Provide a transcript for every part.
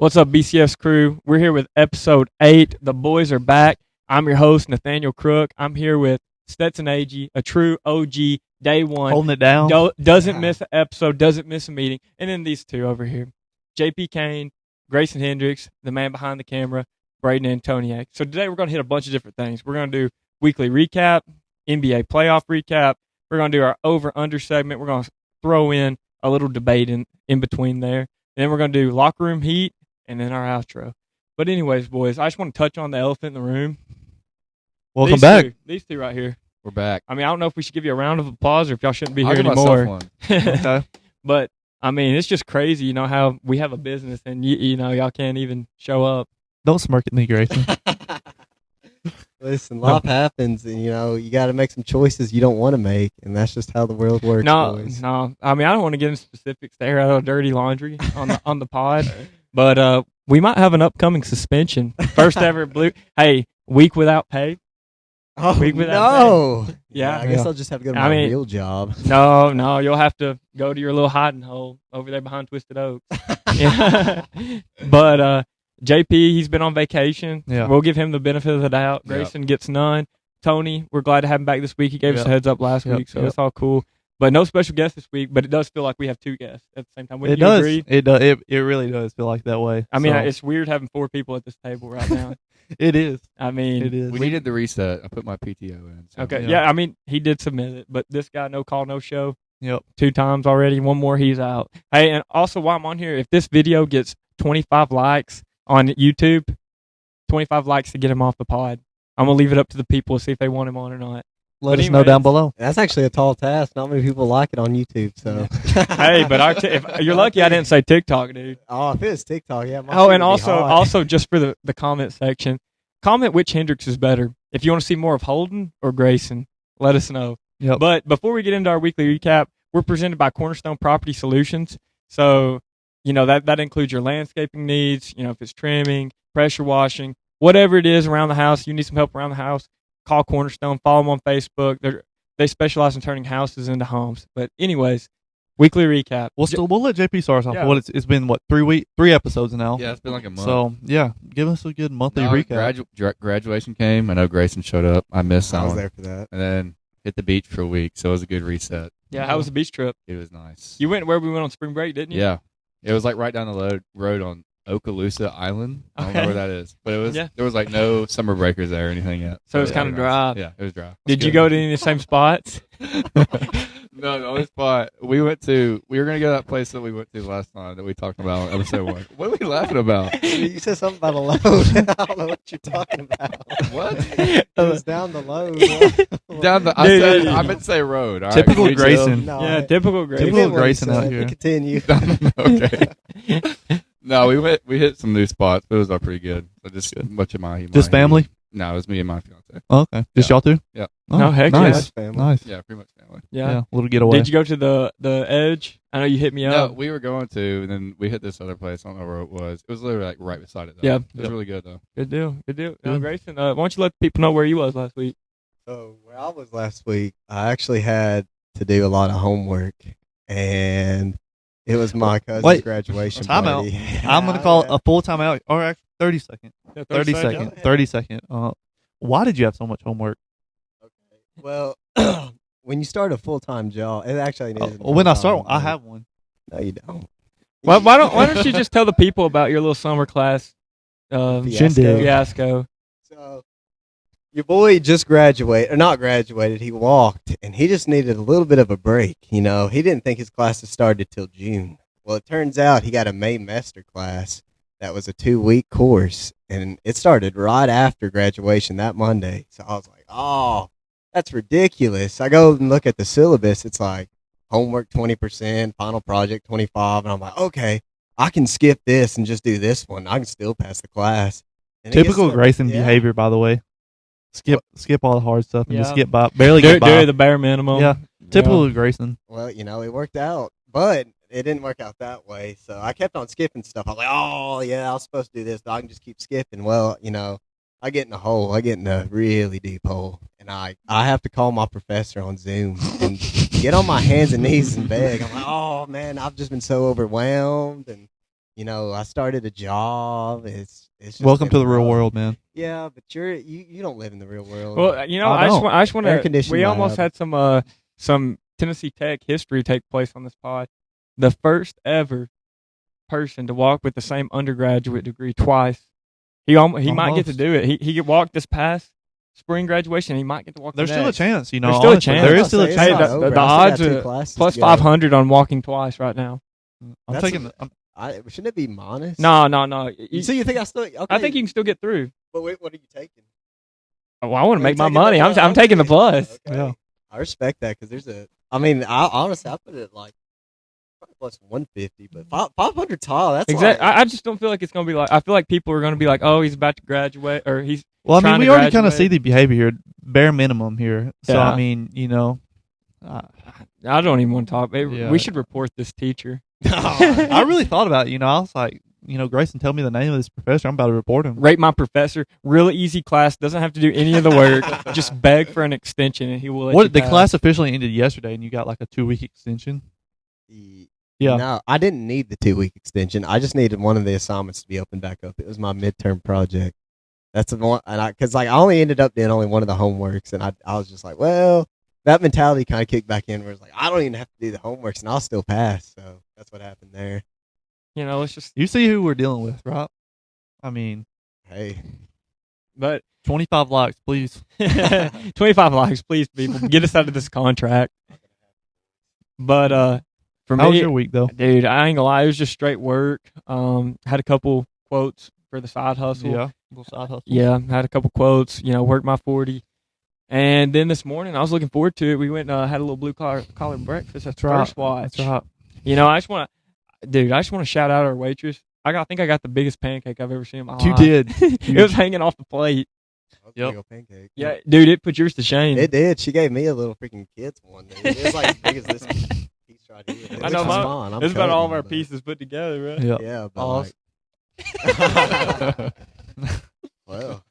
What's up, BCS crew? We're here with episode 8. The boys are back. I'm your host, Nathaniel Crook. I'm here with Stetson AG, a true OG, day one. Holding it down. Doesn't miss an episode, doesn't miss a meeting. And then these two over here, JP Kane, Grayson Hendricks, the man behind the camera, Braden Antoniak. So today we're going to hit a bunch of different things. We're going to do weekly recap, NBA playoff recap. We're going to do our over-under segment. We're going to throw in a little debate in between there. And then we're going to do locker room heat and then our outro. But anyways, boys, I just want to touch on the elephant in the room. Welcome back. These two right here. We're back. I mean, I don't know if we should give you a round of applause or if y'all shouldn't be I'll here give myself anymore. one. Okay. But, I mean, it's just crazy, you know, how we have a business and, you know, y'all can't even show up. Don't smirk at me, Grayson. Listen, life happens, and you got to make some choices you don't want to make, and that's just how the world works. boys. No. I mean, I don't want to get into specifics there out of dirty laundry on the pod, but we might have an upcoming suspension. First ever week without pay. Oh Week without no! Yeah. I guess I'll just have to go to I my mean- real job. No, you'll have to go to your little hiding hole over there behind Twisted Oaks. Yeah. But JP, he's been on vacation. Yeah. We'll give him the benefit of the doubt. Yep. Grayson gets none. Tony, we're glad to have him back this week. He gave us Yep. a heads up last Yep. week, so Yep. it's all cool. But no special guest this week, but it does feel like we have two guests at the same time. Wouldn't It you does. agree? It does. It really does feel like that way. I mean, So, it's weird having 4 people at this table right now. it is. I mean, It is. We needed the reset. I put my PTO in. So. okay. Yeah. Yeah, I mean, he did submit it, but this guy, no call, no show. Yep. 2 times already. One more, he's out. Hey, and also while I'm on here, if this video gets 25 likes on YouTube, 25 likes to get him off the pod. I'm going to leave it up to the people to see if they want him on or not. Let But us know anyways- down below. That's actually a tall task. Not many people like it on YouTube. So, Hey, but if you're lucky I didn't say TikTok, dude. oh, if it's TikTok, yeah. my Oh, feed and would be hot. also just for the comment section, comment which Hendricks is better. If you want to see more of Holden or Grayson, let us know. Yep. But before we get into our weekly recap, we're presented by Cornerstone Property Solutions. So, you know, that includes your landscaping needs, you know, if it's trimming, pressure washing, whatever it is around the house, you need some help around the house, call Cornerstone, follow them on Facebook. They specialize in turning houses into homes. But anyways, weekly recap. We'll let JP start us off. Yeah. What it's been 3 episodes now. Yeah, it's been like a month. So yeah, give us a good monthly No, recap. graduation came. I know Grayson showed up. I missed I was someone. there for that. And then hit the beach for a week. So it was a good reset. Yeah, how was the beach trip? It was nice. You went where we went on spring break, didn't you? Yeah. It was like right down the road on Okaloosa Island. I don't know Okay. where that is. But it was Yeah. there was like no summer breakers there or anything yet. So it was yeah, kind of nice. dry. Yeah, it was dry. Did you go to any of the same spots? No, the only spot we were gonna go to that place that we went to last time that we talked about on episode 1. What are we laughing about? You said something about a load. I don't know what you're talking about. What? It was down the load. Down the Dude. I meant to say road. All right? Typical Can we chill? Grayson. No, Yeah, typical he Grayson. meant what he Grayson out said. here. Continue. Okay. No, we hit some new spots, but it was all pretty good. So just much of my Just family. No, it was me and my fiance. Oh, okay. Just Yeah. y'all two. Yeah. Oh, No, heck Pretty yeah. nice. much family. Nice. Yeah, pretty much family. Yeah. Yeah. Little getaway. Did you go to the Edge? I know you hit me No, up. we were going to, and then we hit this other place. I don't know where it was. It was literally like right beside it. Though. Yeah. It was Yep. really good though. Good deal. Good deal. Good. Grayson, why don't you let the people know where you was last week? So where I was last week, I actually had to do a lot of homework, and it was my cousin's Wait. graduation Time out. party. I'm gonna call a full time out. Or actually, 30 second. Yeah, 30 seconds. second. 30 second. Why did you have so much homework? Well, when you start a full time job, it actually isn't. When I start, full-time, I have one. No, you don't. Why don't you just tell the people about your little summer class Shindig. fiasco? So, your boy just graduated, or not graduated. He walked, and he just needed a little bit of a break. You know, he didn't think his classes started till June. Well, it turns out he got a May master class that was a 2-week course, and it started right after graduation that Monday. So I was like, oh, that's ridiculous. I go and look at the syllabus. It's like homework 20%, final project 25%, and I'm like, okay, I can skip this and just do this one. I can still pass the class. And it gets Typical to- Grayson yeah. behavior, by the way. Skip all the hard stuff and just Yeah. get by. Barely Do get by. the bare minimum. Yeah. Typical Grayson. Well, it worked out, but it didn't work out that way. So I kept on skipping stuff. I was like, oh, yeah, I was supposed to do this, but I can just keep skipping. Well, I get in a hole. I get in a really deep hole. And I have to call my professor on Zoom and get on my hands and knees and beg. I'm like, oh, man, I've just been so overwhelmed. And, I started a job. It's just Welcome been to the real rough. world, man. Yeah, but you don't live in the real world. Well, I I just want to. Air-conditioned We almost lab. had some Tennessee Tech history take place on this pod. The first ever person to walk with the same undergraduate degree twice. He might get to Almost. do it. He walked this past spring graduation. He might get to walk. There's the still a next. chance, There's still a honestly. chance. There I'll is still a say chance. it's not the over. I odds still got are two classes plus to go. 500 on walking twice right now. I'm That's taking. No. Shouldn't it be minus? So you think I still? Okay. I think you can still get through. But wait, what are you taking? Well, I want to Are you make my taking the money. I'm plus? taking the Okay. plus. Okay. Yeah. I respect that because I honestly, I put it like probably plus 150, but 500 tile. That's Exactly. Like, I just don't feel like it's gonna be like. I feel like people are gonna be like, oh, he's about to graduate, or he's. Well, I mean, trying we to already kind of graduate. see the behavior here, bare minimum here. So Yeah. I mean, I don't even want to talk. Yeah. We should report this teacher. I really thought about it. I was like, Grayson, tell me the name of this professor. I'm about to report him. Rate my professor. Really easy class. Doesn't have to do any of the work. Just beg for an extension, and he will. Let you What the pass. class officially ended yesterday, and you got like a 2-week extension. Yeah. No, I didn't need the 2-week extension. I just needed one of the assignments to be opened back up. It was my midterm project. That's the one, and because I only ended up doing only one of the homeworks, and I was just like, well, that mentality kind of kicked back in, where it's like I don't even have to do the homeworks, and I'll still pass. So that's what happened there. Let's just. You see who we're dealing with, right? I mean, Hey, But 25 likes, please. 25 likes, please, people. Get us out of this contract. But for How was me, your week, though? dude, I ain't gonna lie. It was just straight work. Had a couple quotes for the side hustle. Yeah. Little side hustle. Yeah, had a couple quotes. Worked my 40. And then this morning, I was looking forward to it. We went and had a little blue collar breakfast at First Watch. That's right. I just want to shout out our waitress. I think I got the biggest pancake I've ever seen in my You life. did. It was hanging off the plate. that was a Yep. big old pancake. Yeah, dude, it put yours to shame. It did. She gave me a little freaking kid's one. Dude. It was like as big as this piece right here. I know, Which was mine- fine. I'm It's about all of cutting, our but- pieces put together, right? Yeah. Yeah, but Pause. like, well,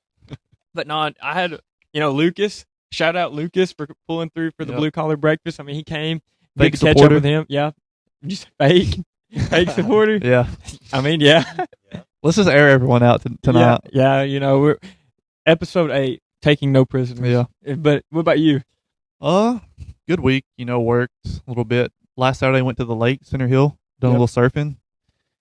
But no, I had, Lucas. Shout out Lucas for pulling through for the Yep. blue collar breakfast. I mean, he came. Fake Good to catch up supporter. with him. Yeah, just fake supporter. Yeah. I mean, yeah, Let's just air everyone out tonight. yeah. We're episode 8, taking no prisoners. Yeah. But what about you? Good week. Worked a little bit. Last Saturday, went to the lake, Center Hill, done Yep. a little surfing.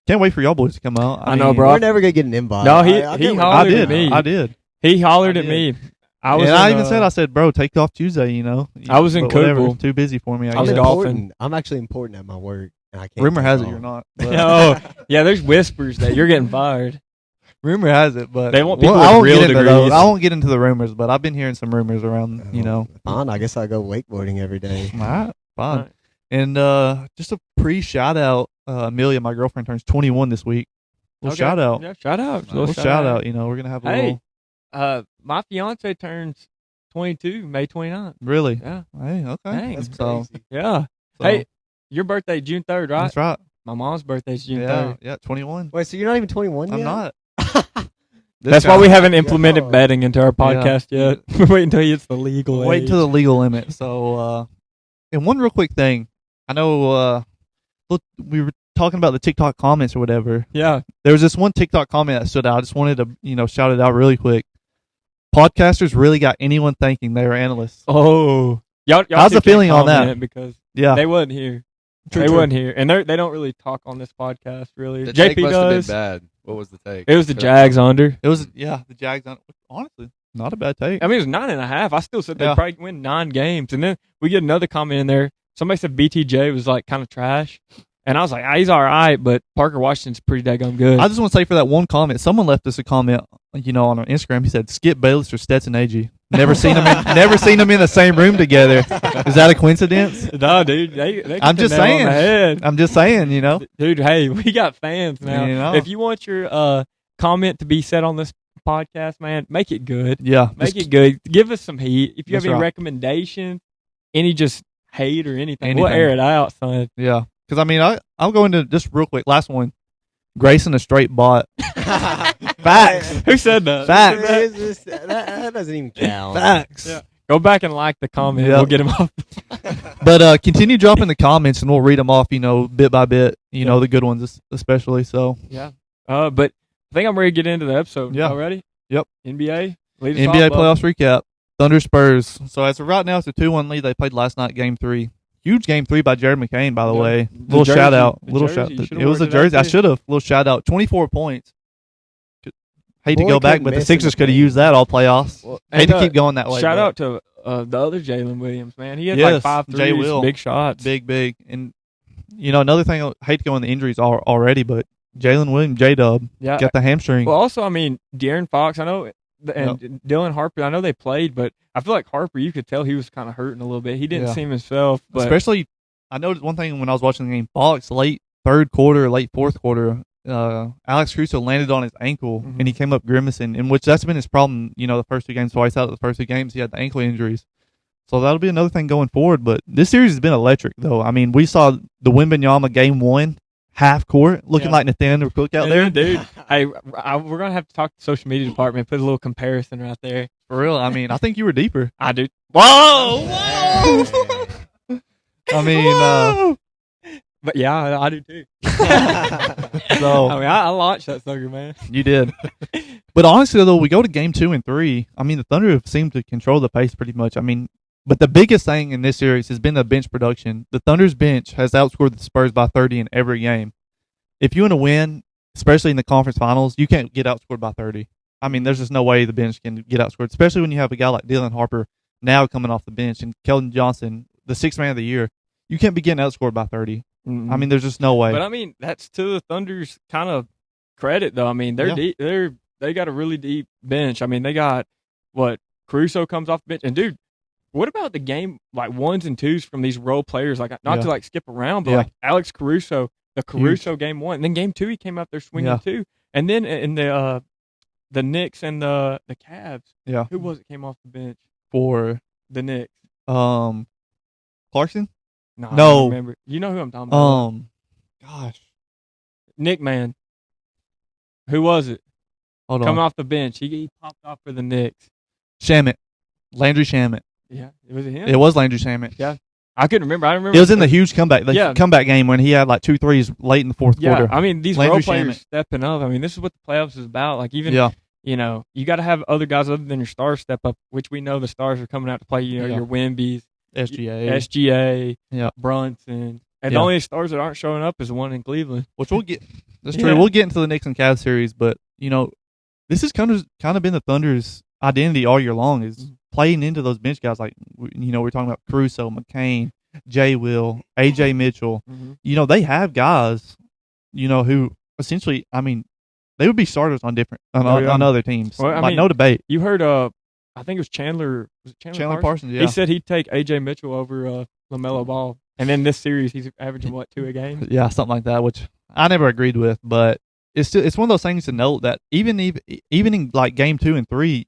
Can't wait for y'all boys to come out. I know, mean, bro. we're never gonna get an invite. No, he I hollered I at did. me. I did. He hollered I at did. me. I was. And I in, even said, I said, bro, take off Tuesday, I was in But whatever, Cookville. Too busy for me, I I was guess. golfing. important. I'm actually important at my work, and I can't. Rumor take has it off. you're not. but- No, yeah. There's whispers that you're getting fired. Rumor has it, but They want people I with won't real get into those. degrees. I won't get into the rumors, but I've been hearing some rumors around. Fine. I guess I go wakeboarding every day. All right, fine. All right. And just a pre-shout out. Amelia, my girlfriend, turns 21 this week. Little Okay. shout out. Yeah, shout out. Little shout out. We're gonna have a Hey, little. my fiance turns 22 May 29th. Really? Yeah, Hey, okay. Thanks. That's So- crazy. yeah. so, Hey, your birthday June 3rd, right? that's right. My mom's birthday's June Yeah, 3rd. yeah. 21. Wait, so you're not even 21 I'm yet? not. That's why we haven't implemented God. betting into our podcast yet. We're waiting until he hits the legal Wait age. until the legal limit. So, and one real quick thing. I know look, we were talking about the TikTok comments or whatever. Yeah. There was this one TikTok comment that stood out. I just wanted to, shout it out really quick. Podcasters really got anyone thinking they were analysts. Oh. Y'all How's two the feeling can't on that? comment Because Yeah. they wasn't here. True, They true. wasn't here. And they don't really talk on this podcast, really. The take JP must have been does. bad. What was the take? It was the Could Jags under. It was, the Jags. Honestly, not a bad take. I mean, it was 9.5. I still said they'd Yeah. probably win 9 games. And then we get another comment in there. Somebody said BTJ was like kind of trash. And I was like, he's all right, but Parker Washington's pretty daggone good. I just want to say for that one comment, someone left us a comment, on our Instagram. He said, "Skip Bayless or Stetson Agee. Never seen them. Never seen them in the same room together. Is that a coincidence? No, dude. They I'm hit the just nail on saying. the head. I'm just saying. Dude, hey, we got fans now. You know. If you want your comment to be said on this podcast, man, make it good. Yeah. Make it good. Give us some heat. If you have That's any right. recommendations, any just hate or anything, we'll Anything. air it out, son. Yeah. Because I mean, I'll go into just real quick. Last one. Grayson a straight bot. Facts. Who said that? Facts. That doesn't even count. Facts. Yeah. Go back and like the comment. Yep. We'll get him off. But continue dropping the comments, and we'll read them off, bit by bit, the good ones especially. So, Yeah. But I think I'm ready to get into the episode. Yeah. Y'all ready? Yep. NBA? Lead us NBA off, bub. playoffs recap. Thunder Spurs. So, as of right now, it's a 2-1 lead. They played last night, Game 3. Huge Game 3 by Jared McCain, by the Yeah. way. The Little jersey- shout out. the Little jersey, shout. you should've It was a worn it out jersey. I too. should have. Little shout out. 24 points. Hate to Boy go back, couldn't but the miss Sixers in could have the used that all playoffs. Well, Hate and, to keep going that way. Shout but out to the other Jalen Williams, man. He had Yes, like 5 Jay threes, Will. big shots. Big. And, another thing, I hate to go on the injuries already, but Jalen Williams, J-Dub, Yeah. got the hamstring. Well, also, I mean, De'Aaron Fox, I know, and Dylan Harper, I know they played, but I feel like Harper, you could tell he was kind of hurting a little bit. He didn't Yeah. seem himself. But Especially, I noticed one thing when I was watching the game, Fox, late third quarter, late fourth quarter, Alex Caruso landed on his ankle, Mhm. and he came up grimacing, in which that's been his problem, the first 2 games, twice out of the first 2 games, he had the ankle injuries. So that'll be another thing going forward, but this series has been electric, though. I mean, we saw the Wembanyama Game 1, half court, looking Yeah. like Nathaniel Cook out and there. then, dude, hey, we're going to have to talk to the social media department, put a little comparison right there. For real, I mean, I think you were deeper. I do. Whoa! I mean, But yeah, I do too. So- I mean, I launched that sucker, man. you did. But honestly, though, we go to Game 2 and 3. I mean, the Thunder have seemed to control the pace pretty much. I mean, but the biggest thing in this series has been the bench production. The Thunder's bench has outscored the Spurs by 30 in every game. If you want to win, especially in the conference finals, you can't get outscored by 30. I mean, there's just no way the bench can get outscored, especially when you have a guy like Dylan Harper now coming off the bench and Keldon Johnson, the 6th man of the year. You can't be getting outscored by 30. I mean, there's just no way. But I mean, that's to the Thunder's kind of credit, though. I mean, they're Yeah. deep, they got a really deep bench. I mean, they got Caruso comes off the bench, and dude, what about the game like 1s and 2s from these role players? Like, not Yeah. to like skip around, but Yeah. like Alex Caruso, the Caruso game 1, and then game 2 he came out there swinging Yeah. too, and then in the Knicks and the Cavs, Yeah. who was it came off the bench? For The Knicks. Clarkson? No, I No. don't remember. You know who I'm talking about? Gosh. Nick Man. Who was it? Hold Coming on. off the bench. He popped off for the Knicks. Shamit. Landry Shamit. Yeah. Was it him? It was Landry Shamit. Yeah. I couldn't remember. I remember. It was in the huge comeback, Yeah. comeback game when he had like 2 threes late in the fourth Yeah. quarter. I mean, these Landry role players Shamet. stepping up. I mean, this is what the playoffs is about. Like, even, Yeah. you got to have other guys other than your stars step up, which we know the stars are coming out to play. Yeah. Your Wemby's, SGA. SGA, Yeah. Brunson. And Yeah. the only stars that aren't showing up is the one in Cleveland. Which we'll get. That's Yeah. true. We'll get into the Knicks and Cavs series, but this has kind of been the Thunder's identity all year long is playing into those bench guys. Like we're talking about Caruso, McCain, Jay Will, AJ Mitchell. Mm-hmm. They have guys, who essentially, I mean, they would be starters on on other teams. Well, I like mean, no debate. You heard, I think it was Chandler. Was it Chandler Parsons? Parsons, yeah. He said he'd take AJ Mitchell over LaMelo Ball. And then this series, he's averaging, 2 a game? Yeah, something like that, which I never agreed with, but it's one of those things to note that even in like game 2 and 3,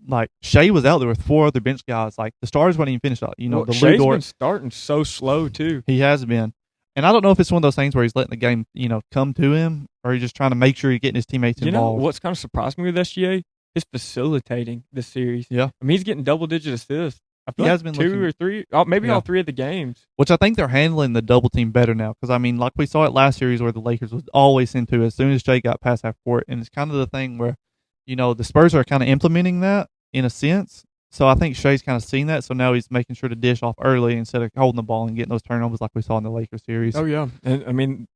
like Shea was out there with 4 other bench guys. Like the stars wouldn't even finish out. The Lou Shea's Dort, been starting so slow too. he has been. And I don't know if it's one of those things where he's letting the game, come to him, or he's just trying to make sure he's getting his teammates You know involved. what's kind of surprised me with SGA? Is facilitating this series. Yeah. I mean, he's getting double-digit assists. I feel He like has been 2 looking- or 3, maybe Yeah. all 3 of the games. Which I think they're handling the double team better now. Because, I mean, like we saw it last series where the Lakers was always into as soon as Shea got past half court. And it's kind of the thing where, the Spurs are kind of implementing that in a sense. So I think Shea's kind of seen that. So now he's making sure to dish off early instead of holding the ball and getting those turnovers like we saw in the Lakers series. Oh yeah, and I mean,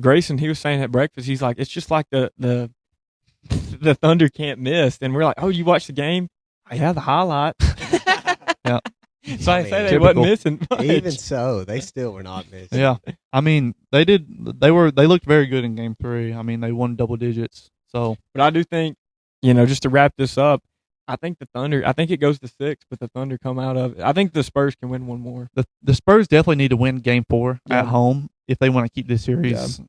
Grayson, he was saying at breakfast, he's like, it's just like the Thunder can't miss, and we're like, oh, you watched the game? Oh, yeah, the highlight. Yeah. So I mean, say they typical. wasn't missing much. Even so, they still were not missing. Yeah. I mean, they looked very good in game 3. I mean, they won double digits. So, But I do think, just to wrap this up, I think the Thunder, I think it goes to 6, but the Thunder come out of it. I think the Spurs can win one more. the Spurs definitely need to win game 4 Yeah. at home if they want to keep this series,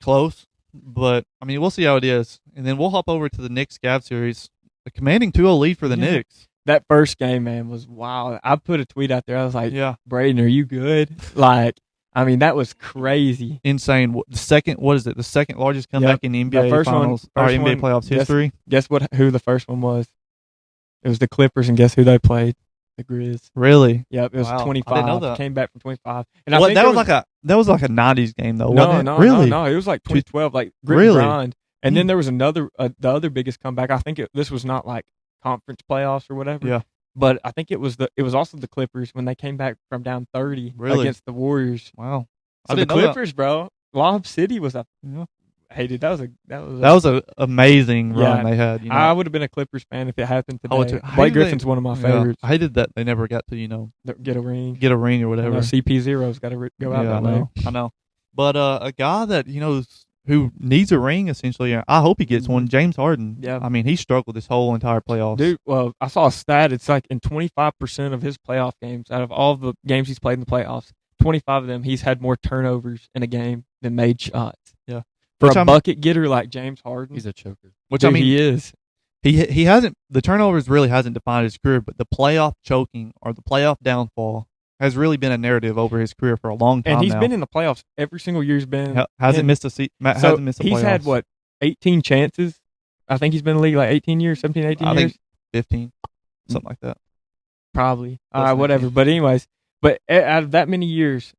close. But, I mean, we'll see how it is. And then we'll hop over to the Knicks-Cavs series. A commanding 2-0 lead for the Yeah. Knicks. That first game, man, was wild. I put a tweet out there. I was like, Yeah. Braden, are you good? Like, I mean, that was crazy. Insane. The second largest comeback in the NBA The first one- Finals or first NBA one, playoffs yes. history. Guess who the first one was? It was the Clippers, and guess who they played? The Grizz. Really? Yep, it was Wow. I 25. didn't know that. Came back from 25. And Well, I think that was like a '90s game though. no, wasn't no, it? Really? no. It was like 2012, like grit Really? and grind. And then Hmm. there was another, the other biggest comeback. I think this was not like conference playoffs or whatever. Yeah. But I think it was also the Clippers when they came back from down 30 Really? against the Warriors. Wow. So I the didn't know that. Clippers, bro, Lob City was a Yeah. hated. That was That was an amazing run Yeah. they had. You know? I would have been a Clippers fan if it happened today. I would too. I Blake hated Griffin's one of my Yeah. favorites. I hated that they never got to Get a ring. get a ring or I whatever. know CP0's got to go out Yeah, that way. I know. But a guy that who needs a ring essentially, I hope he gets one. James Harden. Yeah. I mean, he struggled this whole entire playoffs. Dude, well, I saw a stat. It's like in 25% of his playoff games, out of all the games he's played in the playoffs, 25 of them, he's had more turnovers in a game than made shots. Yeah. For Which a I'm- bucket getter like James Harden, He's a choker. Which dude, I mean, he is. he hasn't. The turnovers really hasn't defined his career, but the playoff choking or the playoff downfall has really been a narrative over his career for a long time And he's now. been in the playoffs every single year he's been. hasn't in. missed a seat. So Hasn't missed a he's had, playoffs. what, 18 chances? I think he's been in the league like 18 years, 17, 18 I years. think 15, something like that. Probably. Less than Whatever. 18. But anyways, out of that many years,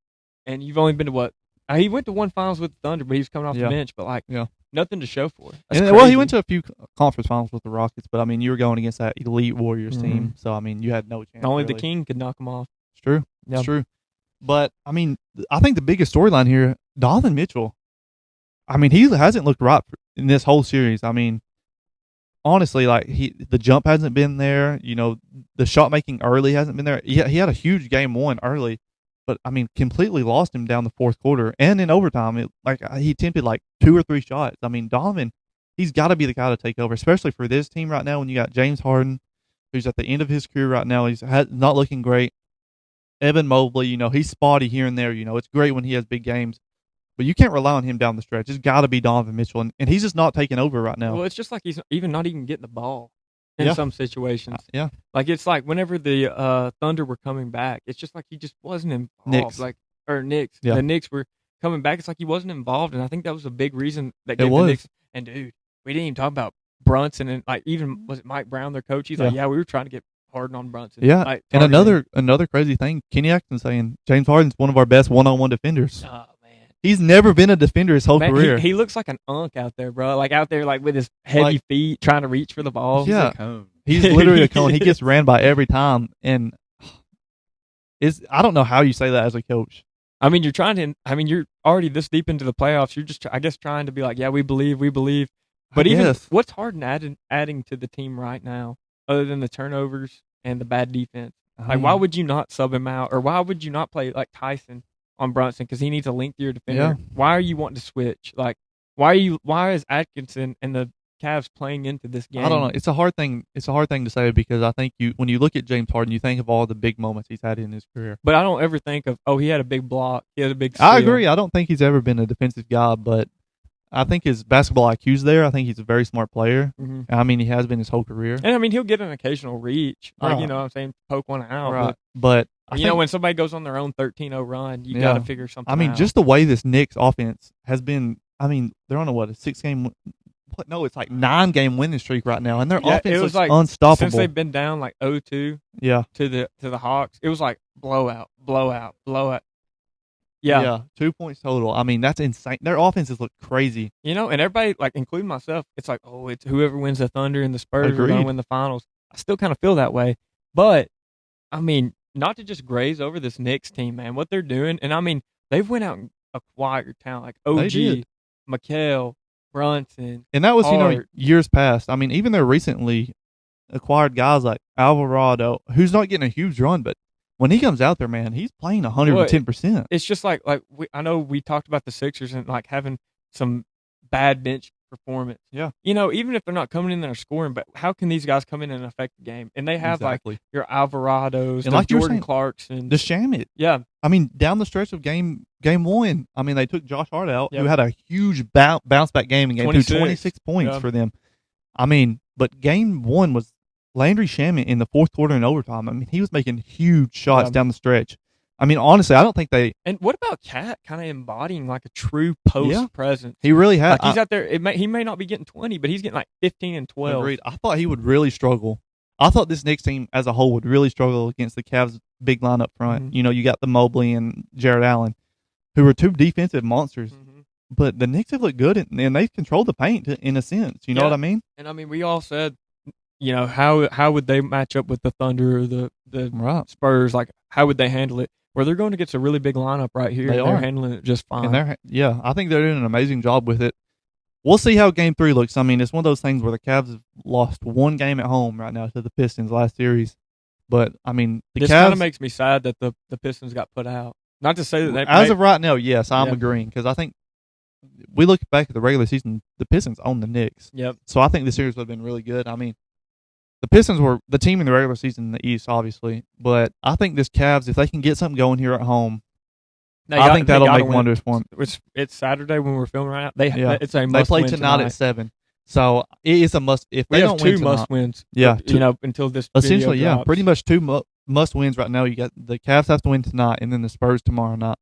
and you've only been to what? He went to one finals with the Thunder, but he was coming off Yeah. the bench. But Yeah. nothing to show for it. That's And, well, he crazy. went to a few conference finals with the Rockets, but I mean, you were going against that elite Warriors team, so I mean, you had no chance. Only the really. king could knock him off. It's true. Yeah. It's true. But I mean, I think the biggest storyline here, Donovan Mitchell. I mean, he hasn't looked right in this whole series. I mean, honestly, like the jump hasn't been there. The shot making early hasn't been there. He had a huge game one early, but I mean, completely lost him down the fourth quarter and in overtime. He attempted like 2 or 3 shots. I mean, Donovan, he's got to be the guy to take over, especially for this team right now when you got James Harden, who's at the end of his career right now. He's not looking great. Evan Mobley, he's spotty here and there. It's great when he has big games, but you can't rely on him down the stretch. It's got to be Donovan Mitchell, and he's just not taking over right now. Well, it's just like he's not even getting the ball in Yeah. some situations. Yeah. Like it's like whenever the Thunder were coming back, it's just like he just wasn't involved. Knicks. Knicks. Yeah. The Knicks were coming back. It's like he wasn't involved, and I think that was a big reason that It gave the was. Knicks. And dude, we didn't even talk about Brunson and like even was it Mike Brown, their coach? He's like, Yeah. we were trying to get Harden on Brunson. Yeah, Like, and targeting. another crazy thing, Kenny Atkinson saying James Harden's one of our best one-on-one defenders. Oh man. He's never been a defender his whole Man, career. he looks like an unk out there, bro. Like out there, like with his heavy Like- feet, trying to reach for the ball. Yeah. He's a cone. He's literally a cone. He gets ran by every time, and I don't know how you say that as a coach. I mean, you're already this deep into the playoffs. You're just, I guess, trying to be like, yeah, we believe. But even Yes. what's Harden adding to the team right now, other than the turnovers and the bad defense? Like, why would you not sub him out, or why would you not play like Tyson on Brunson because he needs a lengthier defender? Yeah. Why are you wanting to switch? Like, why is Atkinson and the Cavs playing into this game? I don't know. It's a hard thing. It's a hard thing to say because I think when you look at James Harden, you think of all the big moments he's had in his career. But I don't ever think of, he had a big block, he had a big steal. I agree. I don't think he's ever been a defensive guy, but I think his basketball IQ's there. I think he's a very smart player. hmm I mean, he has been his whole career. And I mean, he'll get an occasional reach, like Right. you know what I'm saying, poke one out. Right. But But I you think, know, when somebody goes on their own 13-0 run, you Yeah. got to figure something I mean, out. just the way this Knicks offense has been. I mean, they're on a 6-game. What? No, it's like 9-game winning streak right now, and their Yeah, offense it was looks like, unstoppable. since they've been down like 0-2 Yeah. to the Hawks, it was like blowout. Yeah. 2 points total. I mean, that's insane. Their offenses look crazy. You know, and everybody, like including myself, it's like, it's whoever wins the Thunder and the Spurs are going Agreed. to win the finals. I still kind of feel that way, but I mean, not to just graze over this Knicks team, man. What they're doing, and I mean, they've went out and acquired talent like They OG, did. McHale, Brunson. And that was, Hard. years past. I mean, even their recently acquired guys like Alvarado, who's not getting a huge run, but when he comes out there, man, he's playing 110%. It's just like I know we talked about the Sixers and like having some bad bench performance. Yeah. You know, even if they're not coming in there scoring, but how can these guys come in and affect the game? And they have Exactly. like your Alvarados, And the like you were Jordan saying, Clarkson. The Shamit. Yeah. I mean, down the stretch of game one, I mean, they took Josh Hart out, Yep. who had a huge bounce back game and gave 26 points Yeah. for them. I mean, but game one was Landry Shamit in the fourth quarter and overtime. I mean, he was making huge shots Yeah. down the stretch. I mean, honestly, I don't think And what about Cat kind of embodying like a true post Yeah. presence? he really had. Like he's out there. He may not be getting 20, but he's getting like 15 and 12. Agreed. I thought he would really struggle. I thought this Knicks team as a whole would really struggle against the Cavs' big line up front. Mhm. You know, you got the Mobley and Jared Allen, who are two defensive monsters. Mhm. But the Knicks have looked good, and they've controlled the paint in a sense. You know Yeah. what I mean? And I mean, we all said, you know, how would they match up with the Thunder or the Right. Spurs? Like, how would they handle it? Well, they're going against a really big lineup right here. They and they're are. handling it just fine. And I think they're doing an amazing job with it. We'll see how Game 3 looks. I mean, it's one of those things where the Cavs have lost one game at home right now to the Pistons last series. But, I mean, the this Cavs, kind of makes me sad that the Pistons got put out. Not to say that they as of right now, yes, I'm Yeah. agreeing. Because I think we look back at the regular season, the Pistons own the Knicks. Yep. So I think the series would have been really good. I mean, the Pistons were the team in the regular season in the East, obviously. But I think this Cavs, if they can get something going here at home, I think that'll make wonders for them. It's Saturday when we're filming right now. It's a They must play win tonight at 7. So it is a must. If We they have don't win two tonight, must wins. Yeah, you know, until this video essentially, yeah, drops. pretty much two must wins right now. You got the Cavs have to win tonight, and then the Spurs tomorrow night.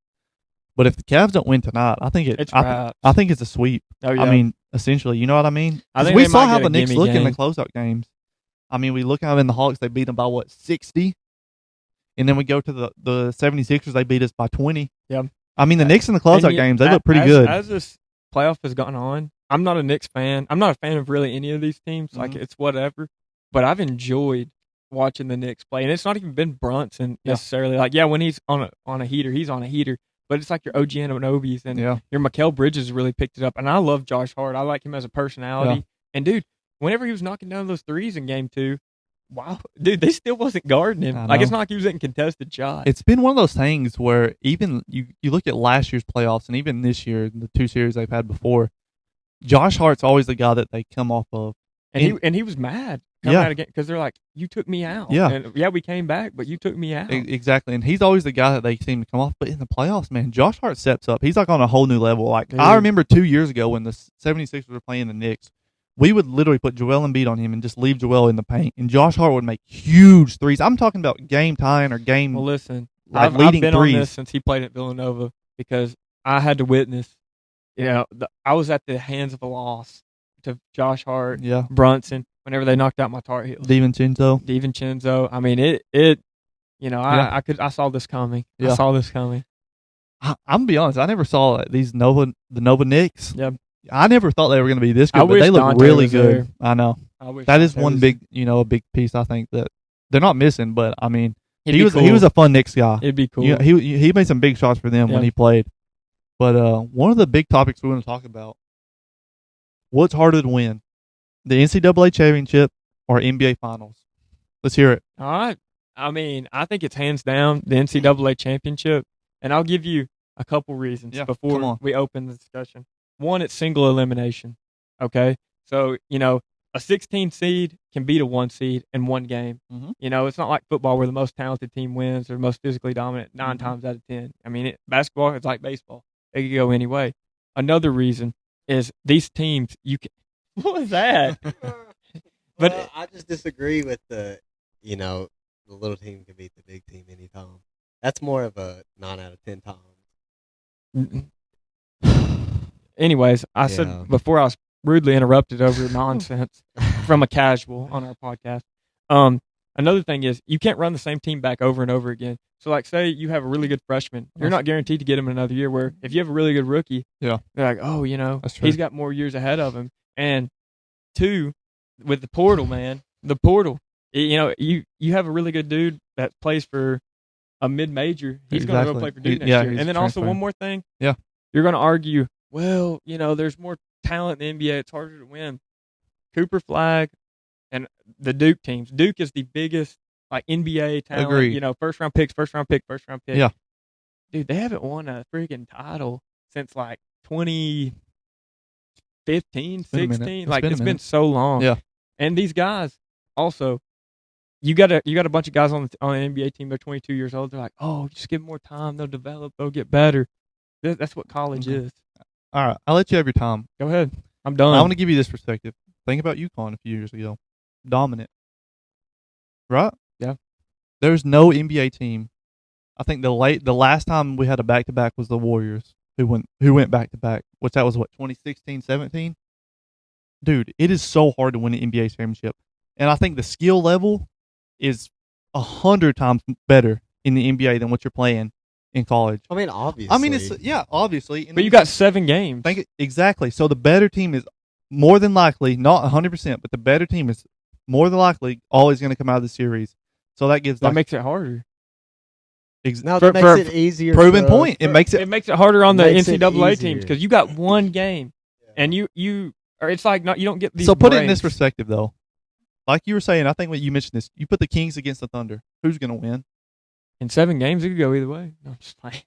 But if the Cavs don't win tonight, I think It's I wraps. think it's a sweep. Oh, yeah. I mean, essentially, you know what I mean? I 'Cause think we they saw might how get the a Knicks gimme look in the game. closeout games. I mean, we look out in the Hawks; they beat them by 60, and then we go to the 76ers. They beat us by 20. Yeah. I mean, the Knicks in the closeout And games, they look pretty good. As this playoff has gone on, I'm not a Knicks fan. I'm not a fan of really any of these teams. Like, Mhm. it's whatever. But I've enjoyed watching the Knicks play, and it's not even been Brunson Yeah. necessarily. Like, yeah, when he's on a heater, he's on a heater. But it's like your OG Ananobies and Yeah. your Mikal Bridges really picked it up. And I love Josh Hart. I like him as a personality. Yeah. And dude, whenever he was knocking down those threes in game 2, wow, dude, they still wasn't guarding him. I Like, it's know. not like he was getting contested shots. It's been one of those things where even you look at last year's playoffs and even this year, the two series they've had before, Josh Hart's always the guy that they come off of. And he was mad coming Yeah. out again because they're like, you took me out. Yeah. And yeah, we came back, but you took me out. Exactly. And he's always the guy that they seem to come off. But in the playoffs, man, Josh Hart steps up. He's like on a whole new level. Like, Dude. I remember 2 years ago when the 76ers were playing the Knicks, we would literally put Joel Embiid on him and just leave Joel in the paint. And Josh Hart would make huge threes. I'm talking about game tying or game. Well, listen, Like I've leading been threes. on this since he played at Villanova because I had to witness. You know, I was at the hands of a loss to Josh Hart, Yeah. Brunson, whenever they knocked out my Tar Heels. DiVincenzo. DiVincenzo. I mean, it. You know, Yeah. I saw this coming. Yeah. I saw this coming. I'm gonna be honest. I never saw the Nova Knicks. Yeah. I never thought they were gonna be this I good, but wish they look Dante really was good. there. I know I wish that is Dante one was- big, a big piece. I think that they're not missing, but I mean, It'd he be was cool. a fun Knicks guy. It'd be cool. Yeah, he made some big shots for them when Yeah. he played. But one of the big topics we want to talk about: what's harder to win, the NCAA championship or NBA finals? Let's hear it. All right. I mean, I think it's hands down the NCAA championship, and I'll give you a couple reasons Yeah, come before on. we open the discussion. One, it's single elimination. Okay, so a 16 seed can beat a 1 seed in one game. Mhm. It's not like football where the most talented team wins or most physically dominant 9 Mhm. times out of 10. I mean, basketball is like baseball; it could go any way. Another reason is these teams. You can. What was that? But- Well, I just disagree with the little team can beat the big team anytime. That's more of a 9 out of 10 times. Anyways, I Yeah. said before I was rudely interrupted over nonsense from a casual on our podcast. Another thing is you can't run the same team back over and over again. So, like, say you have a really good freshman, you're not guaranteed to get him in another year. Where if you have a really good rookie, Yeah. they're like, oh, That's true. he's got more years ahead of him. And 2, with the portal, man, the portal. You have a really good dude that plays for a mid-major. He's going to go Exactly. play for Duke next Yeah, year. he's And then also transferring. one more thing. Yeah. You're going to argue, well, there's more talent in the NBA. It's harder to win. Cooper Flag and the Duke teams. Duke is the biggest NBA talent. Agreed. First round pick. Yeah. Dude, they haven't won a freaking title since 2015, been a minute. 16. It's been a It's been minute. so long. Yeah. And these guys also, you got a bunch of guys on the NBA team. They're 22 years old. They're like, oh, just give them more time. They'll develop. They'll get better. That's what college Mhm. is. All right, I'll let you have your time. Go ahead. I'm done. I want to give you this perspective. Think about UConn a few years ago. Dominant. Right? Yeah. There's no NBA team. I think the last time we had a back-to-back was the Warriors who went back-to-back, which that was 2016, 17? Dude, it is so hard to win an NBA championship. And I think the skill level is 100 times better in the NBA than what you're playing in college. I mean, obviously. I mean, it's obviously. But you got 7 games. Exactly. So the better team is more than likely, not 100%, but the better team is more than likely always going to come out of the series. So that gives that makes it harder. No, that makes it easier. Proven point. It makes it harder on the makes it NCAA easier. teams because you got one game, and you or it's like you don't get these. So put it in breaks. this perspective, though. Like you were saying, I think when you mentioned this, you put the Kings against the Thunder. Who's going to win? In 7 games, it could go either way. No, I'm just playing.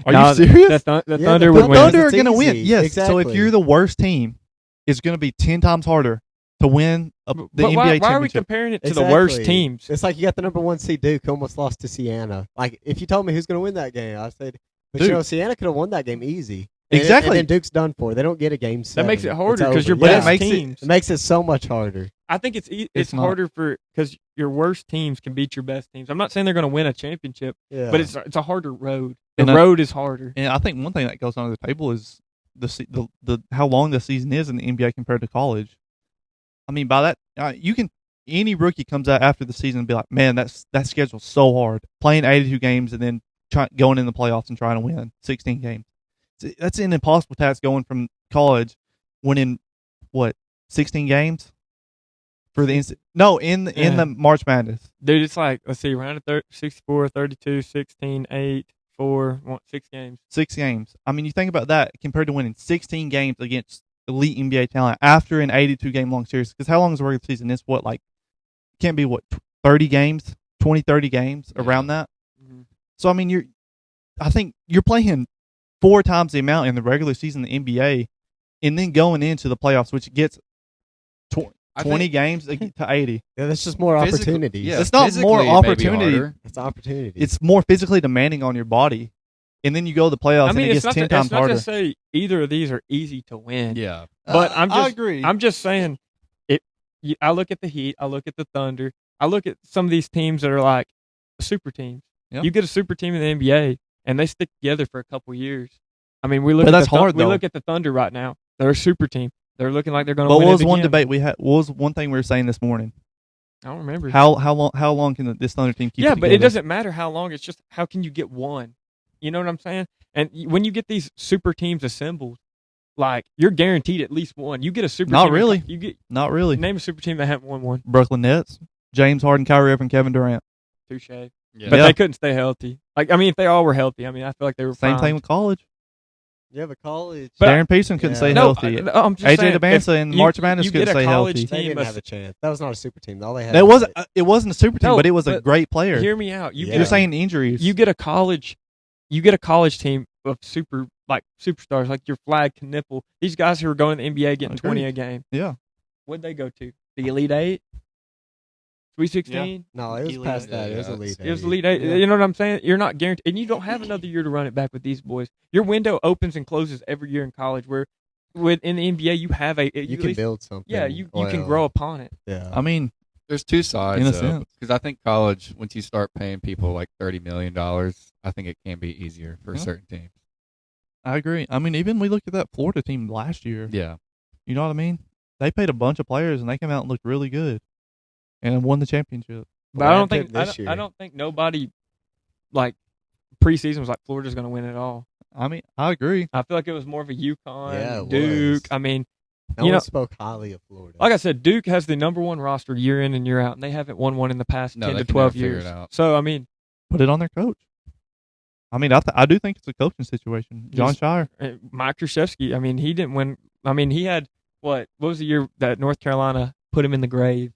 Are you serious? The Yeah, Thunder the would win. Thunder are It's going to win. easy. Yes. Exactly. So if you're the worst team, it's going to be 10 times harder to win the But NBA why are we championship. comparing it to the worst Exactly. teams? It's like you got the number 1 seed Duke almost lost to Siena. Like if you told me who's going to win that game, I said, but Duke. Siena could have won that game easy. Exactly. And then Duke's done for. They don't get a game 7. That makes it harder It's because over. you're Yeah. best teams. It makes it so much harder. I think it's It's not. harder because your worst teams can beat your best teams. I'm not saying they're going to win a championship, Yeah. but it's a harder road. The And road is harder. And I think one thing that goes under the table is the how long the season is in the NBA compared to college. I mean, by that any rookie comes out after the season and be like, man, that schedule's so hard. Playing 82 games and then going in the playoffs and trying to win 16 games. That's an impossible task going from college, winning 16 games for the in the March Madness. Dude, it's like, let's see, round of 64, 32, 16, 8, 4, 6 games. 6 games. I mean, you think about that compared to winning 16 games against elite NBA talent after an 82 game long series. Because how long is the regular season? It's can't be 30 games, 20, 30 games around that. Mm-hmm. So I mean, I think you're playing 4 times the amount in the regular season in the NBA, and then going into the playoffs, which gets 20 games to 80. Yeah, that's just more opportunities. Yeah, It's not more physically, it may be opportunity. harder. It's opportunities. It's more physically demanding on your body, and then you go to the playoffs I mean, and it it's gets not 10 times it's not harder. to say either of these are easy to win. Yeah. But I agree. I'm just saying, I look at the Heat, I look at the Thunder, I look at some of these teams that are like super teams. Yeah. You get a super team in the NBA, and they stick together for a couple years. I mean, we look. But at that's hard, We though. look at the Thunder right now; they're a super team. They're looking like they're going to But win. what was it one again. debate we had? What was one thing we were saying this morning? I don't remember. How long can this Thunder team keep? Yeah, it but it together? doesn't matter how long. It's just how can you get one? You know what I'm saying? And when you get these super teams assembled, like you're guaranteed at least one. You get a super. Not team really. You get Not really. name a super team that haven't won one. Brooklyn Nets, James Harden, Kyrie Irving, Kevin Durant. Touche. Yeah. But Yeah. they couldn't stay healthy. Like I mean, if they all were healthy, I mean, I feel like they were Same primed. thing with college. yeah, but college. But- Darren Peterson couldn't Yeah. stay No, healthy. I'm just AJ saying, DeBanza if in you- March Madness you couldn't get a stay college healthy. they team didn't have a chance. That was not a super team. All they had. That was wasn't. It wasn't a super team, No, but it was a but great player. Hear me out. You Yeah. get You're a, saying injuries. you get a college team of superstars like your Flag, Knipple. These guys who are going to the NBA getting 20 a game. Yeah. What'd they go to? The Elite Eight? Sweet 16? No, it was Elite past Eight. that. It was Yeah, elite. It was Eight. Elite Eight. Yeah. You know what I'm saying? You're not guaranteed. And you don't have another year to run it back with these boys. Your window opens and closes every year in college where in the NBA you have You at can least- build something. Yeah, you can well. grow upon it. Yeah. I mean, There's two sides, In a though, sense. because I think college, once you start paying people like $30 million, I think it can be easier for Yeah. certain teams. I agree. I mean, even we looked at that Florida team last year. Yeah. You know what I mean? They paid a bunch of players and they came out and looked really good, and won the championship. But I don't Brad think Pitt this year. I don't think nobody like preseason was like Florida's going to win it all. I mean, I agree. I feel like it was more of a UConn, Yeah, it Duke. was. I mean, No you one know- spoke highly of Florida. like I said, Duke has the number one roster year in and year out, and they haven't won one in the past No, 10 they to can 12 never figure years. it out. So I mean, Put it on their coach. I mean, I do think it's a coaching situation. John Yes. Shire. Mike Krzyzewski, I mean, he didn't win. I mean, he had what was the year that North Carolina put him in the grave?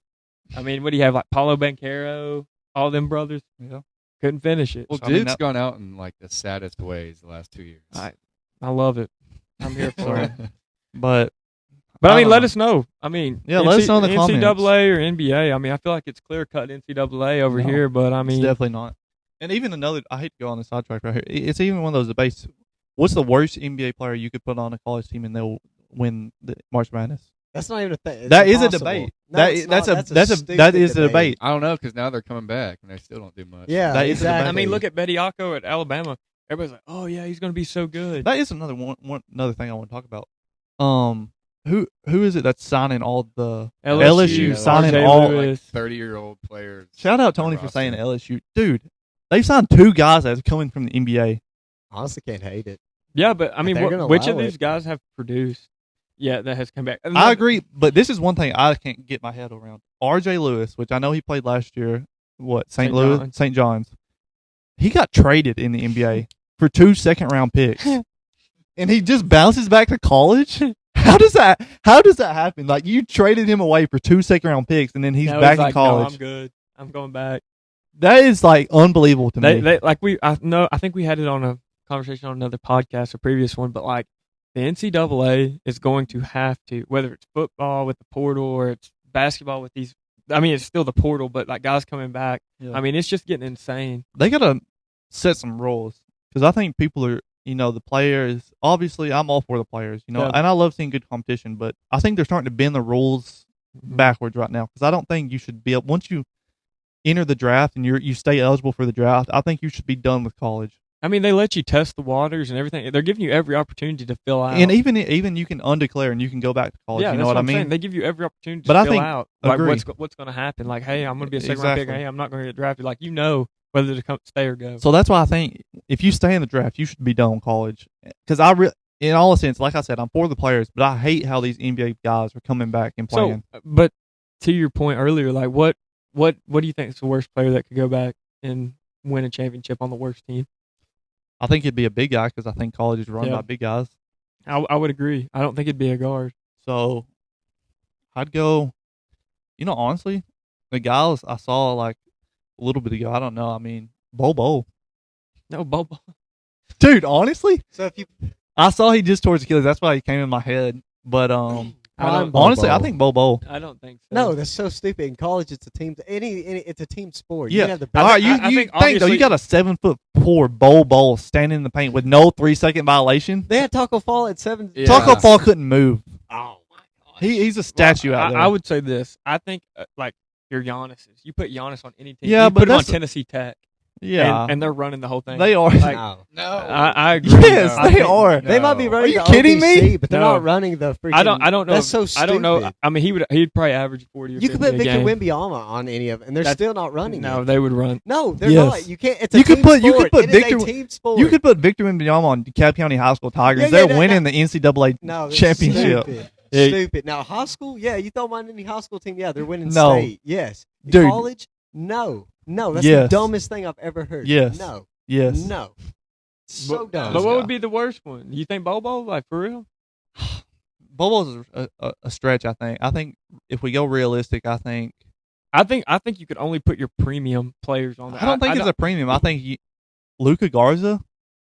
I mean, what do you have, like Paulo Banchero, all them brothers? Yeah. Couldn't finish it. Well, I mean, Duke's that- gone out in like the saddest ways the last 2 years. I love it. I'm here for it. But But I mean, don't let know. us know. I mean, Yeah, let us know in the comments. NCAA or NBA. I mean, I feel like it's clear cut NCAA over No, here, but I it's mean, definitely not. And even another, I hate to go on the sidetrack right here. It's even one of those debates. What's the worst NBA player you could put on a college team and they'll win the March Madness? That's not even a thing. It's That is a impossible. debate. No, That it's is- not. that stupid is a debate. I don't know, because now they're coming back and they still don't do much. Yeah, That is a debate. exactly. I mean, look at Bediako at Alabama. Everybody's like, "Oh yeah, he's going to be so good." That is another another thing I want to talk about. who is it that's signing all the LSU, signing RJ all? Lewis. 30-year-old players. Shout out Tony for saying LSU, dude. They signed 2 guys that's coming from the NBA. Honestly, can't hate it. Yeah, but I mean, they're gonna which allow of these it. guys have produced? Yeah, that has come back. And I agree, but this is one thing I can't get my head around. RJ Lewis, which I know he played last year, St. St. Louis, John's. St. John's. He got traded in the NBA for 2 second-round picks, and he just bounces back to college. How does that happen? Like, you traded him away for 2 second-round picks, and then he's Now back in like, college. No, I'm good. I'm going back. That is like unbelievable to me. I think we had it on a conversation on another podcast, a previous one, but like the NCAA is going to have to, whether it's football with the portal or it's basketball with these. I mean, it's still the portal, but like guys coming back. Yeah. I mean, it's just getting insane. They gotta set some rules because I think people are, the players. Obviously, I'm all for the players, Yeah. and I love seeing good competition. But I think they're starting to bend the rules backwards right now because I don't think you should be once you enter the draft and you stay eligible for the draft. I think you should be done with college. I mean, they let you test the waters and everything. They're giving you every opportunity to fill out. And even you can undeclare and you can go back to college. Yeah, you that's know what I I'm mean? saying. They give you every opportunity But to I fill think- out. Like agree. what's going to happen? Like, hey, I'm going to be a second round pick. Exactly. Hey, I'm not going to get drafted. Like, whether to stay or go. So that's why I think if you stay in the draft, you should be done with college. Because in all sense, like I said, I'm for the players, but I hate how these NBA guys are coming back and playing. So, but to your point earlier, like what do you think is the worst player that could go back and win a championship on the worst team? I think it'd be a big guy because I think college is run Yeah. by big guys. I would agree. I don't think it'd be a guard. So I'd go, honestly, the guys I saw like a little bit ago, I don't know. I mean, Bobo. No, Bobo. Dude, honestly, So if you I saw he just towards Achilles. That's why he came in my head. But Prime honestly, I Bobo. think Bobo. I don't think so. No, that's so stupid. In college, it's a team. It's a team sport. You Yeah. can have the All best. right, you I think think though obviously- you got a 7'4" Bobo standing in the paint with no 3-second violation. They had Taco Fall at 7. Yeah. Taco Fall couldn't move. Oh my god. He's a statue out there. I would say this. I think like your Giannis's. You put Giannis on any team. Yeah, you but put him on that's- Tennessee Tech. yeah, and they're running the whole thing. they are. Like, No. No. I agree. Yes, I they think- are. They might be No. running. Are you the kidding me? OVC, But they're No. not running the freaking. I don't know. That's so I stupid. don't know. I mean, he'd probably average 40 or You 50 could put a Victor game. Wembanyama on any of it, and they're That's- still not running. No, it. they would run. No, they're Yes. not. You can't. It's a You could team put- you sport. could put It is a Victor- team sport. You could put Victor Wembanyama on DeKalb County High School Tigers. Yeah, They're yeah, winning the NCAA no that's championship. Stupid. Yeah. Stupid. Now high school, yeah, you throw them on any high school team, yeah, they're winning No. state. Yes. Dude. College, no, that's Yes. the dumbest thing I've ever heard. Yes. No. Yes. No. So dumb. But what Yeah. would be the worst one? You think Bobo? Like for real? Bobo's a stretch. I think if we go realistic, I think I think you could only put your premium players on that. I don't think it's a premium. I think Luca Garza.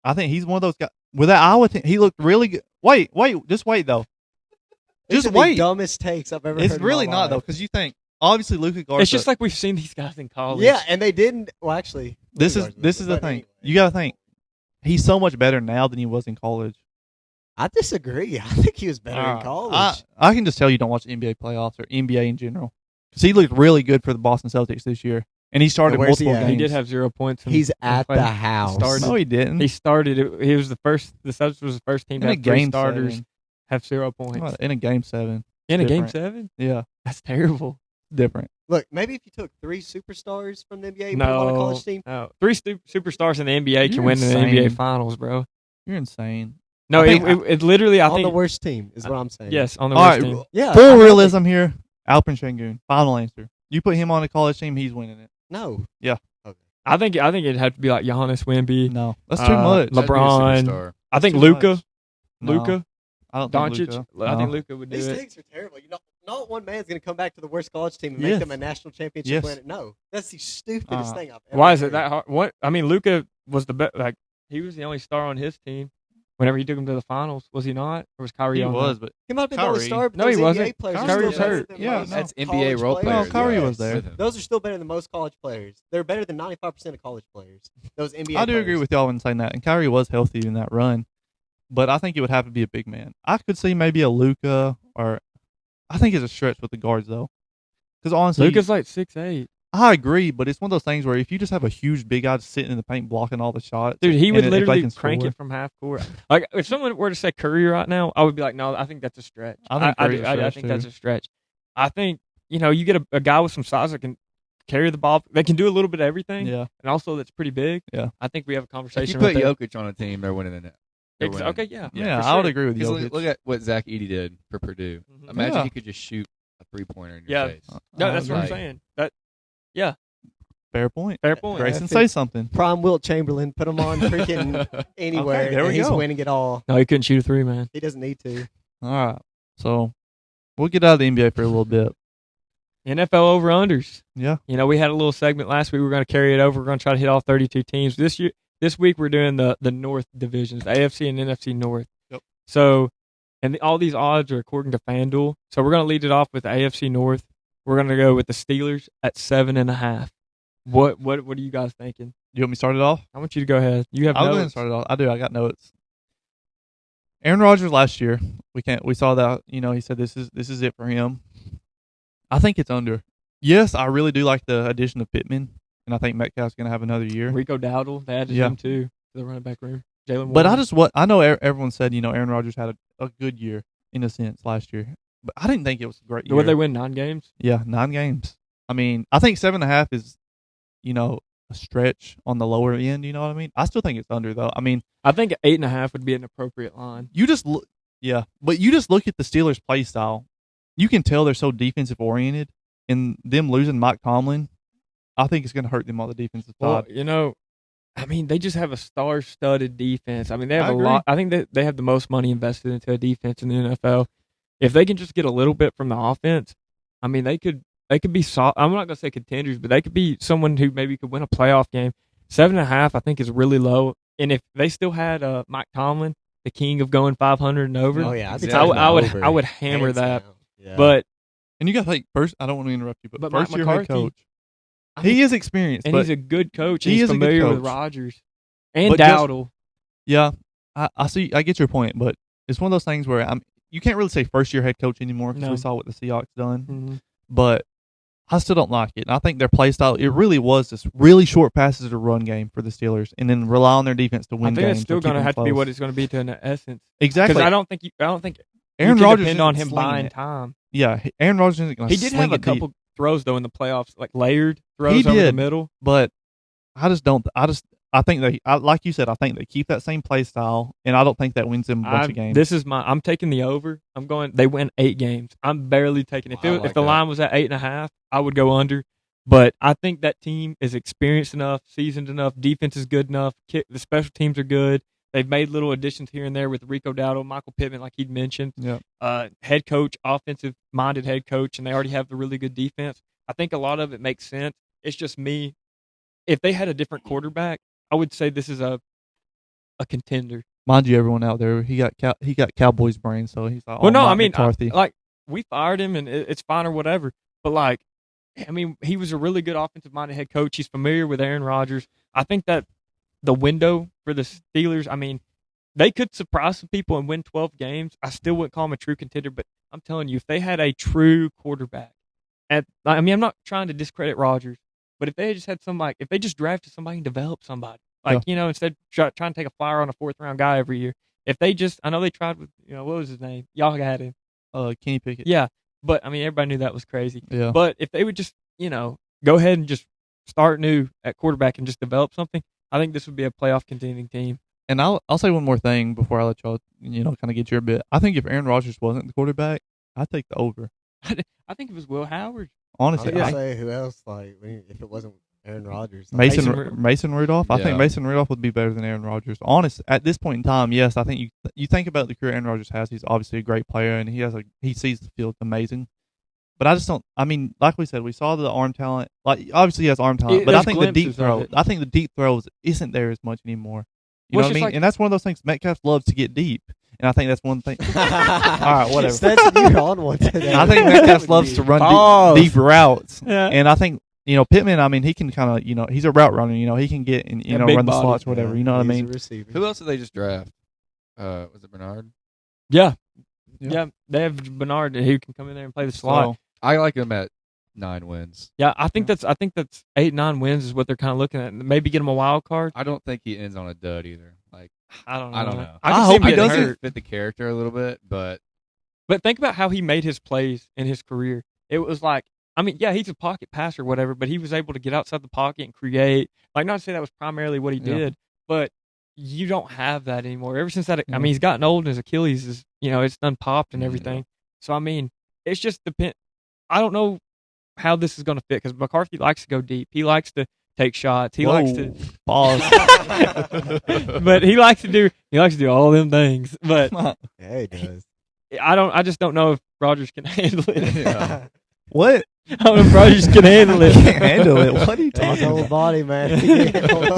I think he's one of those guys. With that Iowa team, he looked really good. Wait, just wait though. These Just are the wait. dumbest takes I've ever heard. It's in my really not life. though, because you think obviously Luca Garza. It's just like we've seen these guys in college. Yeah, and they didn't. Well, actually, this Luka Garza is did, the but thing. anyway. You got to think he's so much better now than he was in college. I disagree. I think he was better in Alright. college. I can just tell you don't watch NBA playoffs or NBA in general because he looked really good for the Boston Celtics this year, and he started And where's he multiple at? games. he did have 0 points. He's in at play. the house. started. No, he didn't. He started. He was the first. The Celtics was the first team in to a have 3 game starters 7. have 0 points Well, in a game 7. in a game different. 7. Yeah, That's terrible. different. Look, maybe if you took 3 superstars from the NBA and put them on a No, college team, no. 3 superstars in the NBA can You're win in the insane. NBA Finals, bro. You're insane. No, I think- it literally. I on think the worst team is what I'm saying. yes, on the All worst right, team. Yeah. I full don't realism here. Alperen Şengün, final answer. You put him on a college team, he's winning it. No. I think it'd have to be like Giannis, Wemby. No, that's too much. Le- LeBron. That'd be a superstar. I think too Luca, much. No, Luca, I don't think Doncic. Luka. I think No. Luca would do These it. takes are terrible. Not one man's going to come back to the worst college team and Yes. make them a national championship Yes. winner. No, that's the stupidest thing I've ever Why is it heard. that hard? What I mean, Luca was the best. Like he was the only star on his team. Whenever he took him to the finals, was he not? Or was Kyrie He on was, but He might have been the only Kyrie. star, but No, he those wasn't. NBA players are Kyrie still was better hurt. than Yeah, most no. That's NBA college role players. players. No, Kyrie yes. was there. With him. Those are still better than most college players. They're better than 95% of college players. Those NBA I do agree players. with y'all in saying that. And Kyrie was healthy in that run, but I think it would have to be a big man. I could see maybe a Luca, or I think it's a stretch with the guards though. Because honestly, Luca's like 6'8". I agree, but it's one of those things where if you just have a huge big guy sitting in the paint blocking all the shots, Dude, he and would if they literally can crank score- it from half court. Like if someone were to say Curry right now, I would be like, no, I think that's a stretch. I think Curry's a I stretch, think too. that's a stretch. I think you get a guy with some size that can carry the ball. They can do a little bit of everything, Yeah, and also that's pretty big. Yeah. I think we have a If conversation. you put right there. Jokic on a team, they're winning it. They're winning. Okay, yeah, yeah, for I would sure. agree with you. Because look at what Zach Edey did for Purdue. Mhm. Imagine Yeah. he could just shoot a 3-pointer in your Yeah. face. No, that's what I'm Like- saying. Fair point. Fair point. Grayson, Yeah, say something. Prime Wilt Chamberlain, put him on freaking anywhere, Okay, there and we he's go. winning it all. No, he couldn't shoot a three, man. He doesn't need to. All right, so we'll get out of the NBA for a little bit. NFL over unders. Yeah, We had a little segment last week. We're going to carry it over. We're going to try to hit all 32 teams this week. We're doing the North divisions, the AFC and NFC North. Yep. So, all these odds are according to FanDuel. So we're going to lead it off with the AFC North. We're going to go with the Steelers at 7.5. What are you guys thinking? you want me to start it off? I want you to go ahead. You have I'll go ahead and notes. start it off. I do. I got notes. Aaron Rodgers last year, we saw that, he said this is it for him. I think it's under. Yes, I really do like the addition of Pittman, and I think Metcalf's going to have another year. Rico Dowdle, they added Yeah. him too to the running back room. Jalen But Warren. I know everyone said, Aaron Rodgers had a good year in a sense last year, but I didn't think it was a great year. Would they win 9 games? Yeah, 9 games. I mean, I think 7.5 is, a stretch on the lower end. You know what I mean? I still think it's under though. I mean, I think 8.5 would be an appropriate line. you just look, but you just look at the Steelers' play style. You can tell they're so defensive oriented, and them losing Mike Tomlin, I think it's going to hurt them on the defensive Well, side. they just have a star-studded defense. I mean, they have I a agree. lot. I think that they have the most money invested into a defense in the NFL. If they can just get a little bit from the offense, I mean, they could be. I'm not going to say contenders, but they could be someone who maybe could win a playoff game. 7.5, I think, is really low. And if they still had Mike Tomlin, the king of going 500 and over, Oh yeah, I'd be Exactly. taking I would over, I would hammer hands that. down. Yeah. But And you got to think first. I don't want to interrupt you, but But Mike first year head McCarthy, coach. I mean, He is experienced, and but he's a good coach. And he he's is a good familiar with coach. Rodgers and But just- Dowdle. yeah, I see. I get your point, but it's one of those things where you can't really say first year head coach anymore because No. we saw what the Seahawks done. Mhm. But I still don't like it. And I think their play style, it really was this really short passes to run game for the Steelers, and then rely on their defense to I win think games. it's still going going to to have to be what it's going to be to an essence. exactly. Because I don't think Aaron you can Rodgers depend on isn't him slinging buying it. time. Yeah, Aaron Rodgers isn't going to. He did have a couple throws though in the playoffs, like layered throws He over the did. middle. but I just don't. I think like you said, I think they keep that same play style, and I don't think that wins them a bunch of games. I'm taking the over. I'm going. They win 8 games. I'm barely taking. If I like if the that. line was at 8.5, I would go under. But I think that team is experienced enough, seasoned enough, defense is good enough. The special teams are good. They've made little additions here and there with Rico Dowdle, Michael Pittman, like he'd mentioned. Yeah. Head coach, offensive-minded head coach, and they already have the really good defense. I think a lot of it makes sense. It's just me. If they had a different quarterback, I would say this is a contender. Mind you, everyone out there, he got Cowboys brain, so he's like, Well, no, Mike I mean, McCarthy. we fired him, and it's fine or whatever. But I mean, he was a really good offensive-minded head coach. He's familiar with Aaron Rodgers. I think that the window for the Steelers, I mean, they could surprise some people and win 12 games. I still wouldn't call them a true contender, but I'm telling you, if they had a true quarterback, I'm not trying to discredit Rodgers, but if they just had somebody, if they just drafted somebody and developed somebody, instead of trying to take a flyer on a 4th-round guy every year, if they just, I know they tried with, what was his name? Y'all had him. Kenny Pickett. Yeah, but I mean, everybody knew that was crazy. Yeah. But if they would just, go ahead and just start new at quarterback and just develop something, I think this would be a playoff contending team. And I'll say one more thing before I let y'all, kind of get your bit. I think if Aaron Rodgers wasn't the quarterback, I'd take the over. I think it was Will Howard. I was Honestly, gonna say who else? If it wasn't Aaron Rodgers, Mason Rudolph. I think Yeah. Mason Rudolph would be better than Aaron Rodgers. Honest, at this point in time, yes, I think you think about the career Aaron Rodgers has. He's obviously a great player, and he sees the field amazing. But I just don't. I mean, like we said, we saw the arm talent. Like obviously he has arm talent, but I There's think the deep glimpses of throw. it. I think the deep throws isn't there as much anymore. You Well, know what it's I just mean? like- And that's one of those things. Metcalf loves to get deep, and I think that's one thing. All right, whatever. Stetson, you're on one today. I think Metcalf loves to run Pause. deep routes, Yeah. and I think Pittman. I mean, he can kind of he's a route runner. He can get and And big run the body. slots, or whatever. You know what I He's a mean? receiver. Who else did they just draft? Was it Bernard? Yeah. Yeah. Yeah. They have Bernard who can come in there and play the slot. So, I like him at 9 wins. Yeah, I think that's 8-9 wins is what they're kind of looking at. Maybe get him a wild card. I don't think he ends on a dud either. Like I don't know. I don't know. I can I see hope him he getting doesn't. hurt. Fit the character a little bit, but But think about how he made his plays in his career. It was like, I mean, yeah, he's a pocket passer or whatever, but he was able to get outside the pocket and create. Like, not to say that was primarily what he Yeah. did, but you don't have that anymore. Ever since that, I Yeah. mean, he's gotten old and his Achilles is, it's done popped and Yeah. everything. So, I mean, it's just depend. I don't know how this is going to fit because McCarthy likes to go deep. He likes to take shots. He likes to pause. but he likes to do all them things. But Yeah, he does. I just don't know if Rodgers can handle it. Yeah. What? I don't know if Rodgers can handle it. Can't handle it. What are you His talking whole about? body, man.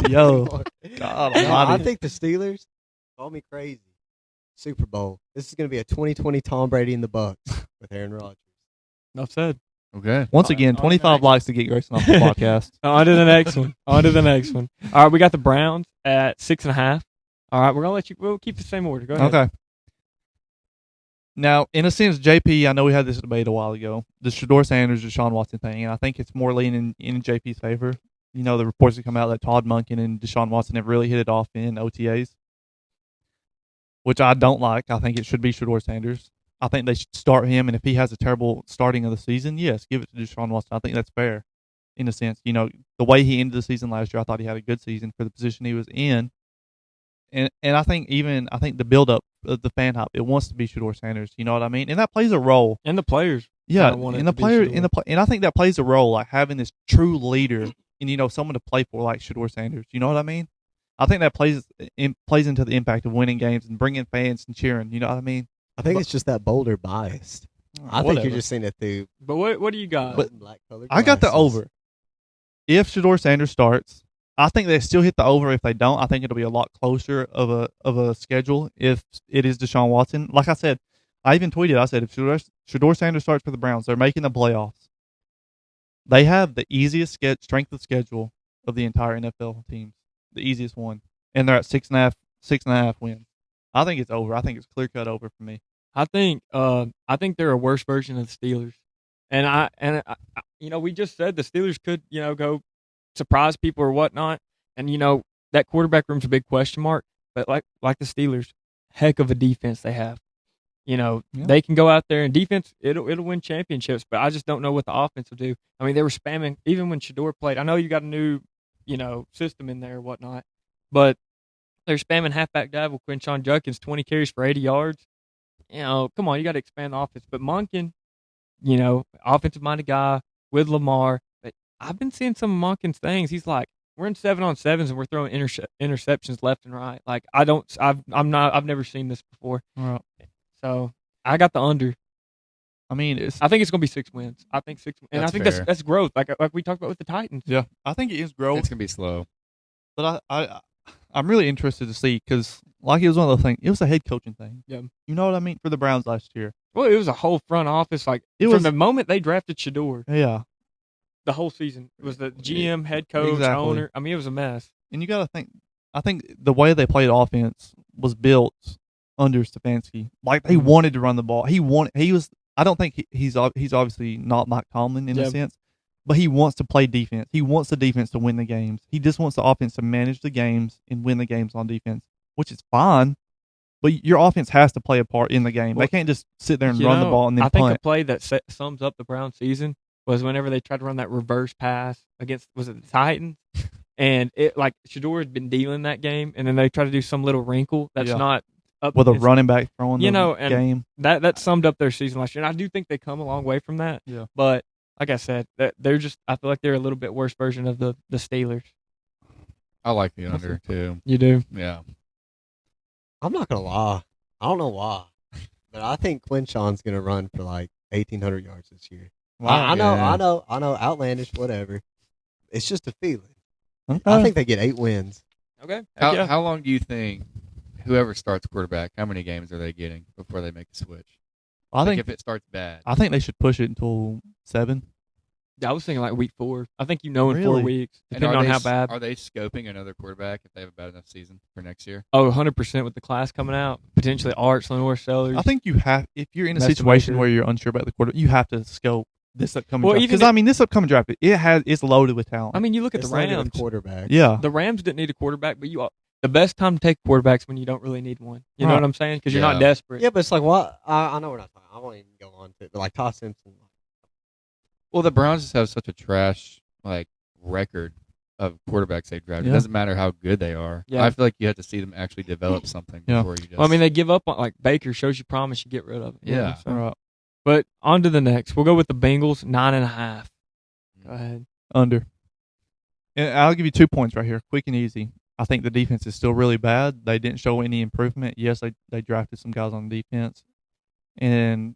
Yo. God No, almighty. I think the Steelers, call me crazy, Super Bowl. This is going to be a 2020 Tom Brady in the Bucks with Aaron Rodgers. Enough said. Okay. Once again, on to the 25 next likes to get Grayson off the podcast. On to the next one. On to the next one. All right, we got the Browns at 6.5. All right, we'll keep the same order. Go ahead. Okay. Now, in a sense, JP, I know we had this debate a while ago. The Shador Sanders, Deshaun Watson thing, and I think it's more leaning in JP's favor. The reports that come out that Todd Monken and Deshaun Watson have really hit it off in OTAs, which I don't like. I think it should be Shador Sanders. I think they should start him, and if he has a terrible starting of the season, yes, give it to Deshaun Watson. I think that's fair, in a sense. The way he ended the season last year, I thought he had a good season for the position he was in. And I think the build up of the fan hype, it wants to be Shador Sanders. You know what I mean? And that plays a role. And the players. Yeah, kinda want it and the to be player Shador. and I think that plays a role, like having this true leader and someone to play for like Shador Sanders. You know what I mean? I think that plays into the impact of winning games and bringing fans and cheering. You know what I mean? I think it's just that Boulder biased. I think Whatever. you're just seeing it through But what do you got? But black colored I got the glasses. over. If Shador Sanders starts, I think they still hit the over. If they don't, I think it'll be a lot closer of a schedule if it is Deshaun Watson. Like I said, I even tweeted, I said, if Shador Sanders starts for the Browns, they're making the playoffs. They have the easiest strength of schedule of the entire NFL teams, the easiest one. And they're at 6.5 wins. I think it's over. I think it's clear cut over for me. I think they're a worse version of the Steelers. And I we just said the Steelers could, go surprise people or whatnot. And that quarterback room's a big question mark. But like the Steelers, heck of a defense they have. They can go out there and defense it'll win championships, but I just don't know what the offense will do. I mean, they were spamming even when Shador played. I know you got a new, system in there or whatnot, but they're spamming halfback dive with Quinshon Judkins, 20 carries for 80 yards. Come on, you got to expand the offense. But Monken, offensive minded guy with Lamar. But I've been seeing some of Monken's things. He's like, we're in 7-on-7s and we're throwing interceptions left and right. Like I've never seen this before. Right. So I got the under. I mean, I think it's going to be 6 wins. I think 6, and That's I think fair. that's growth. Like we talked about with the Titans. yeah, I think it is growth. It's gonna be slow. But I'm really interested to see because, like, it was one of those things. It was a head coaching thing. Yeah. You know what I mean? For the Browns last year. Well, it was a whole front office. Like It from was- the moment they drafted Shador, Yeah. the whole season it was the GM, head coach, Exactly. owner. I mean, it was a mess. And you got to think. I think the way they played offense was built under Stefanski. Like they wanted to run the ball. He was. I don't think he's obviously not Mike Tomlin in a sense, but he wants to play defense. He wants the defense to win the games. He just wants the offense to manage the games and win the games on defense, which is fine. But your offense has to play a part in the game. They can't just sit there and run the ball and then I think punt. a play that sums up the Browns season was whenever they tried to run that reverse pass against the Titans, and it like Shador had been dealing that game, and then they tried to do some little wrinkle that's not up with a it's- running back throwing the and game. That summed up their season last year. And I do think they come a long way from that. Yeah. But like I said, I feel like they're a little bit worse version of the Steelers. I like the under too. You do? Yeah. I'm not gonna lie. I don't know why, but I think Quinshon's gonna run for like 1,800 yards this year. Wow. I Yeah. know, outlandish, whatever. It's just a feeling. Okay. I think they get 8 wins. Okay. How long do you think whoever starts quarterback? How many games are they getting before they make the switch? I Like think if it starts bad. I think they should push it until 7. I was thinking like week 4. I think in 4 Really? weeks, And depending are on they how s- bad. Are they scoping another quarterback if they have a bad enough season for next year? 100% with the class coming out. Potentially Arts, Lenore, Sellers. I think you have, if you're in a Best of situation both. where you're unsure about the quarter, you have to scope this upcoming Well, draft. even Because I mean, this upcoming draft, it's loaded with talent. I mean, you look at It's the loaded Rams. with quarterbacks. yeah, The Rams didn't need a quarterback, but the best time to take quarterbacks when you don't really need one. You know Right. what I'm saying? Because you're Yeah. not desperate. Yeah, but it's like what I know we're not talking. I won't even go on to it. But like Todd Simpson. Well, the Browns just have such a trash record of quarterbacks they draft. Yeah. It doesn't matter how good they are. Yeah. I feel like you have to see them actually develop something Yeah. before you just. Well, I mean, they give up on like Baker shows you promise, you get rid of him. You know what I'm Yeah. saying? right. But on to the next. We'll go with the Bengals 9.5. Go ahead. Under. And I'll give you 2 points right here, quick and easy. I think the defense is still really bad. They didn't show any improvement. Yes, they drafted some guys on defense, and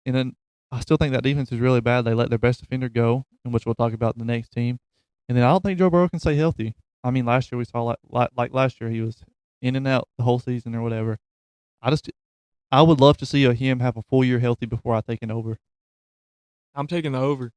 then I still think that defense is really bad. They let their best defender go, in which we'll talk about in the next team. And then I don't think Joe Burrow can stay healthy. I mean, last year we saw like last year he was in and out the whole season or whatever. I would love to see him have a full year healthy before I take an over. I'm taking the over.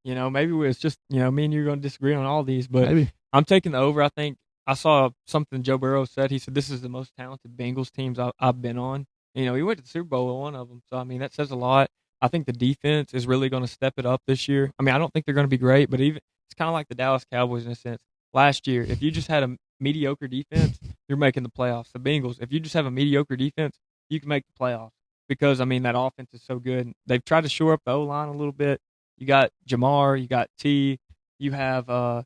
You know, maybe it's just, me and you are going to disagree on all these, but Maybe. I'm taking the over. I think I saw something Joe Burrow said. He said, this is the most talented Bengals teams I've been on. He went to the Super Bowl with one of them. So, I mean, that says a lot. I think the defense is really going to step it up this year. I mean, I don't think they're going to be great, but it's kind of like the Dallas Cowboys in a sense. Last year, if you just had a mediocre defense, you're making the playoffs. The Bengals, if you just have a mediocre defense, you can make the playoffs because, I mean, that offense is so good. They've tried to shore up the O-line a little bit. You got Jamar, you got T, you have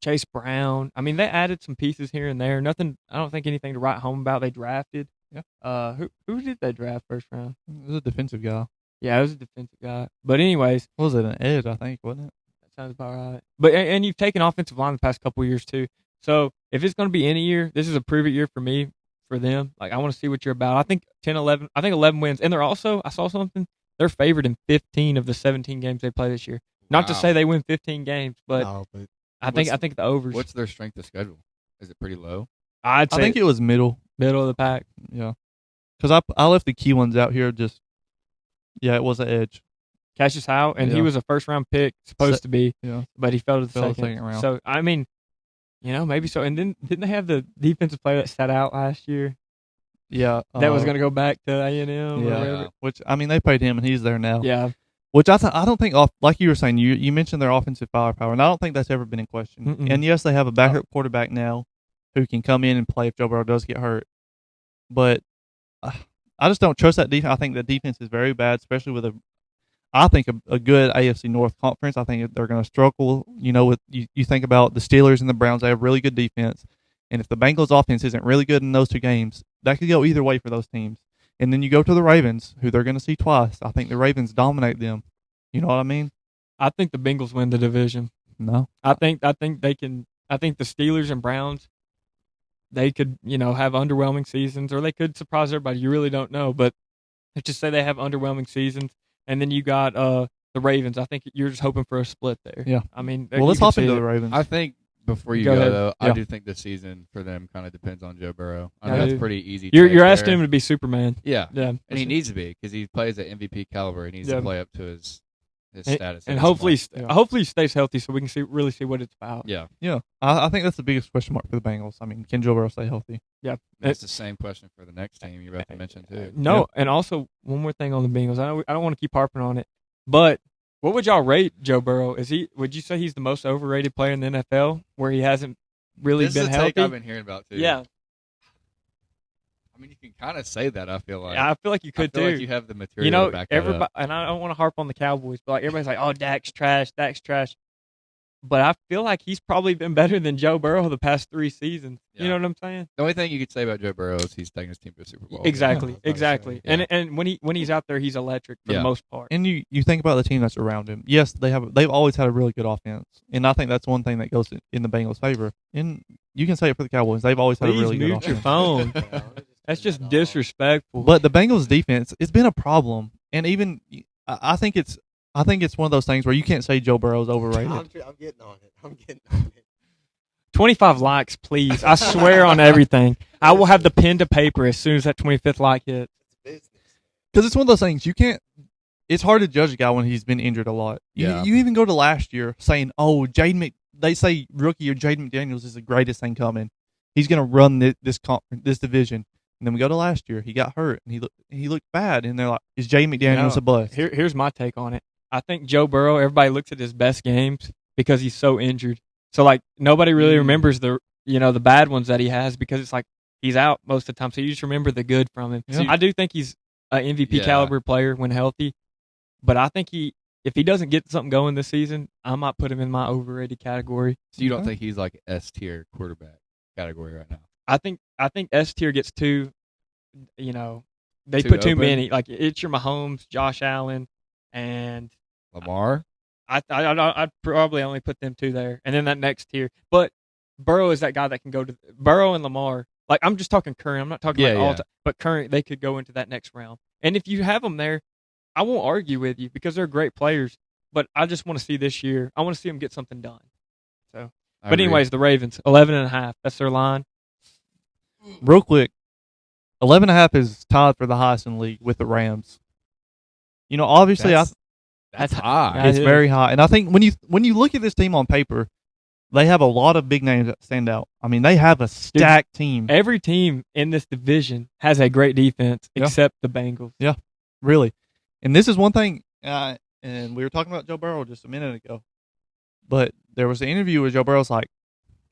Chase Brown. I mean, they added some pieces here and there. Nothing. I don't think anything to write home about. They drafted. Yeah. Who did they draft first round? It was a defensive guy. Yeah, it was a defensive guy. But anyways, What was it, an edge, I think, wasn't it? that sounds about right. But and you've taken offensive line the past couple of years too. So if it's going to be any year, this is a prove it year for me, for them. Like I want to see what you're about. I think 10, 11. I think 11 wins, and they're also. I saw something. They're favored in 15 of the 17 games they play this year. Not to Wow. say they win 15 games, but No, but I think the overs. What's their strength of schedule? Is it pretty low? I'd I say think it was middle. middle of the pack. Yeah. Because I left the key ones out here it was an edge. Cassius Howe, and he Yeah. was a first round pick, supposed to be, Yeah. but he fell to the Fell to second. second round. So I mean, maybe so. And then didn't they have the defensive player that sat out last year Yeah. that was going to go back to A&M? Or Yeah. whatever? Which, I mean, they paid him and he's there now. Yeah. Which I don't think, like you were saying, you mentioned their offensive firepower, and I don't think that's ever been in question. Mm-mm. And yes, they have a backup quarterback now who can come in and play if Joe Burrow does get hurt. But I just don't trust that defense. I think the defense is very bad, especially with a good AFC North conference. I think they're going to struggle. With you think about the Steelers and the Browns, they have really good defense. And if the Bengals offense isn't really good in those two games, that could go either way for those teams. And then you go to the Ravens, who they're going to see twice. I think the Ravens dominate them. You know what I mean? I think the Bengals win the division. No. I think they can. I think the Steelers and Browns, they could have underwhelming seasons, or they could surprise everybody. You really don't know, but let's just say they have underwhelming seasons, and then you got the Ravens. I think you're just hoping for a split there. Yeah. I mean, Well, you let's can hop see into it. the Ravens. I think before you Go go, ahead. though, I Yeah. do think the season for them kind of depends on Joe Burrow. I Yeah, know that's dude. pretty easy. You're take asking there. him to be Superman. Yeah. Yeah, And he needs to be because he plays at MVP caliber. He needs Yeah. to play up to his and, status. and at this hopefully, point. Yeah. hopefully he stays healthy so we can really see what it's about. Yeah. Yeah. I think that's the biggest question mark for the Bengals. I mean, can Joe Burrow stay healthy? That's the same question for the next team you're about to mention, too. No, Yep. and also one more thing on the Bengals. I don't want to keep harping on it, but what would y'all rate Joe Burrow? Would you say he's the most overrated player in the NFL, where he hasn't really This been is a healthy? take I've been hearing about, too. Yeah, I mean, you can kind of say that, I feel like. I feel like you could I feel too. like you have the material to back that everybody, up. and I don't want to harp on the Cowboys, but like everybody's like, "Oh, Dak's trash, Dak's trash." But I feel like he's probably been better than Joe Burrow the past 3 seasons. You Yeah. know what I'm saying? The only thing you could say about Joe Burrow is he's taking his team to a Super Bowl. Exactly, Yeah, I was about to exactly. say, yeah. And when he's out there, he's electric for Yeah. the most part. And you think about the team that's around him. Yes, they've always had a really good offense, and I think that's one thing that goes in the Bengals' favor. And you can say it for the Cowboys; they've always had a Please really good mute your offense. phone. That's just disrespectful. But the Bengals' defense, it's been a problem, and even I think it's one of those things where you can't say Joe Burrow's overrated. I'm getting on it. I'm getting on it. 25 likes, please. I swear on everything. I will have the pen to paper as soon as that 25th like hits. It's business. Because it's one of those things you can't. It's hard to judge a guy when he's been injured a lot. Yeah. You even go to last year saying, "Oh, they say rookie or Jaden McDaniels is the greatest thing coming. He's going to run this division." And then we go to last year. He got hurt, and he looked bad. And they're like, is Jay McDaniels a bust? Here's my take on it. I think Joe Burrow, everybody looks at his best games because he's so injured. So, like, nobody really remembers the bad ones that he has because it's like he's out most of the time. So you just remember the good from him. Yeah. So I do think he's an MVP caliber player when healthy. But I think if he doesn't get something going this season, I might put him in my overrated category. So you don't think he's like S tier quarterback category right now? I think S tier gets too, they Too put too open? many. Like, it's your Mahomes, Josh Allen, and Lamar? I'd probably only put them two there, and then that next tier. But Burrow is that guy that can go to Burrow and Lamar. Like, I'm just talking current. I'm not talking all time, but current. They could go into that next round. And if you have them there, I won't argue with you because they're great players. But I just want to see this year. I want to see them get something done. So, but anyways, the Ravens 11.5. That's their line. Real quick, 11.5 is tied for the highest in the league with the Rams. Obviously, That's high. it's very high. And I think when you look at this team on paper, they have a lot of big names that stand out. I mean, they have a stacked team. Every team in this division has a great defense except the Bengals. Yeah, really. And this is one thing, and we were talking about Joe Burrow just a minute ago, but there was an interview where Joe Burrow's like,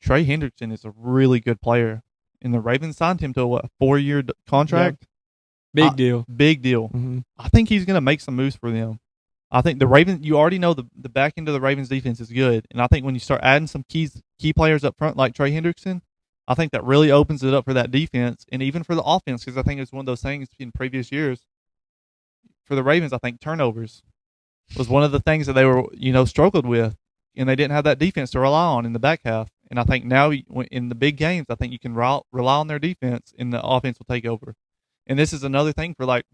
Trey Hendrickson is a really good player. And the Ravens signed him to a 4-year contract. Big deal. Big deal. Mm-hmm. I think he's going to make some moves for them. I think the Ravens, you already know the back end of the Ravens defense is good. And I think when you start adding some key players up front like Trey Hendrickson, I think that really opens it up for that defense and even for the offense, because I think it's one of those things in previous years for the Ravens. I think turnovers was one of the things that they were, struggled with, and they didn't have that defense to rely on in the back half. And I think now in the big games, I think you can rely on their defense and the offense will take over. And this is another thing for, like,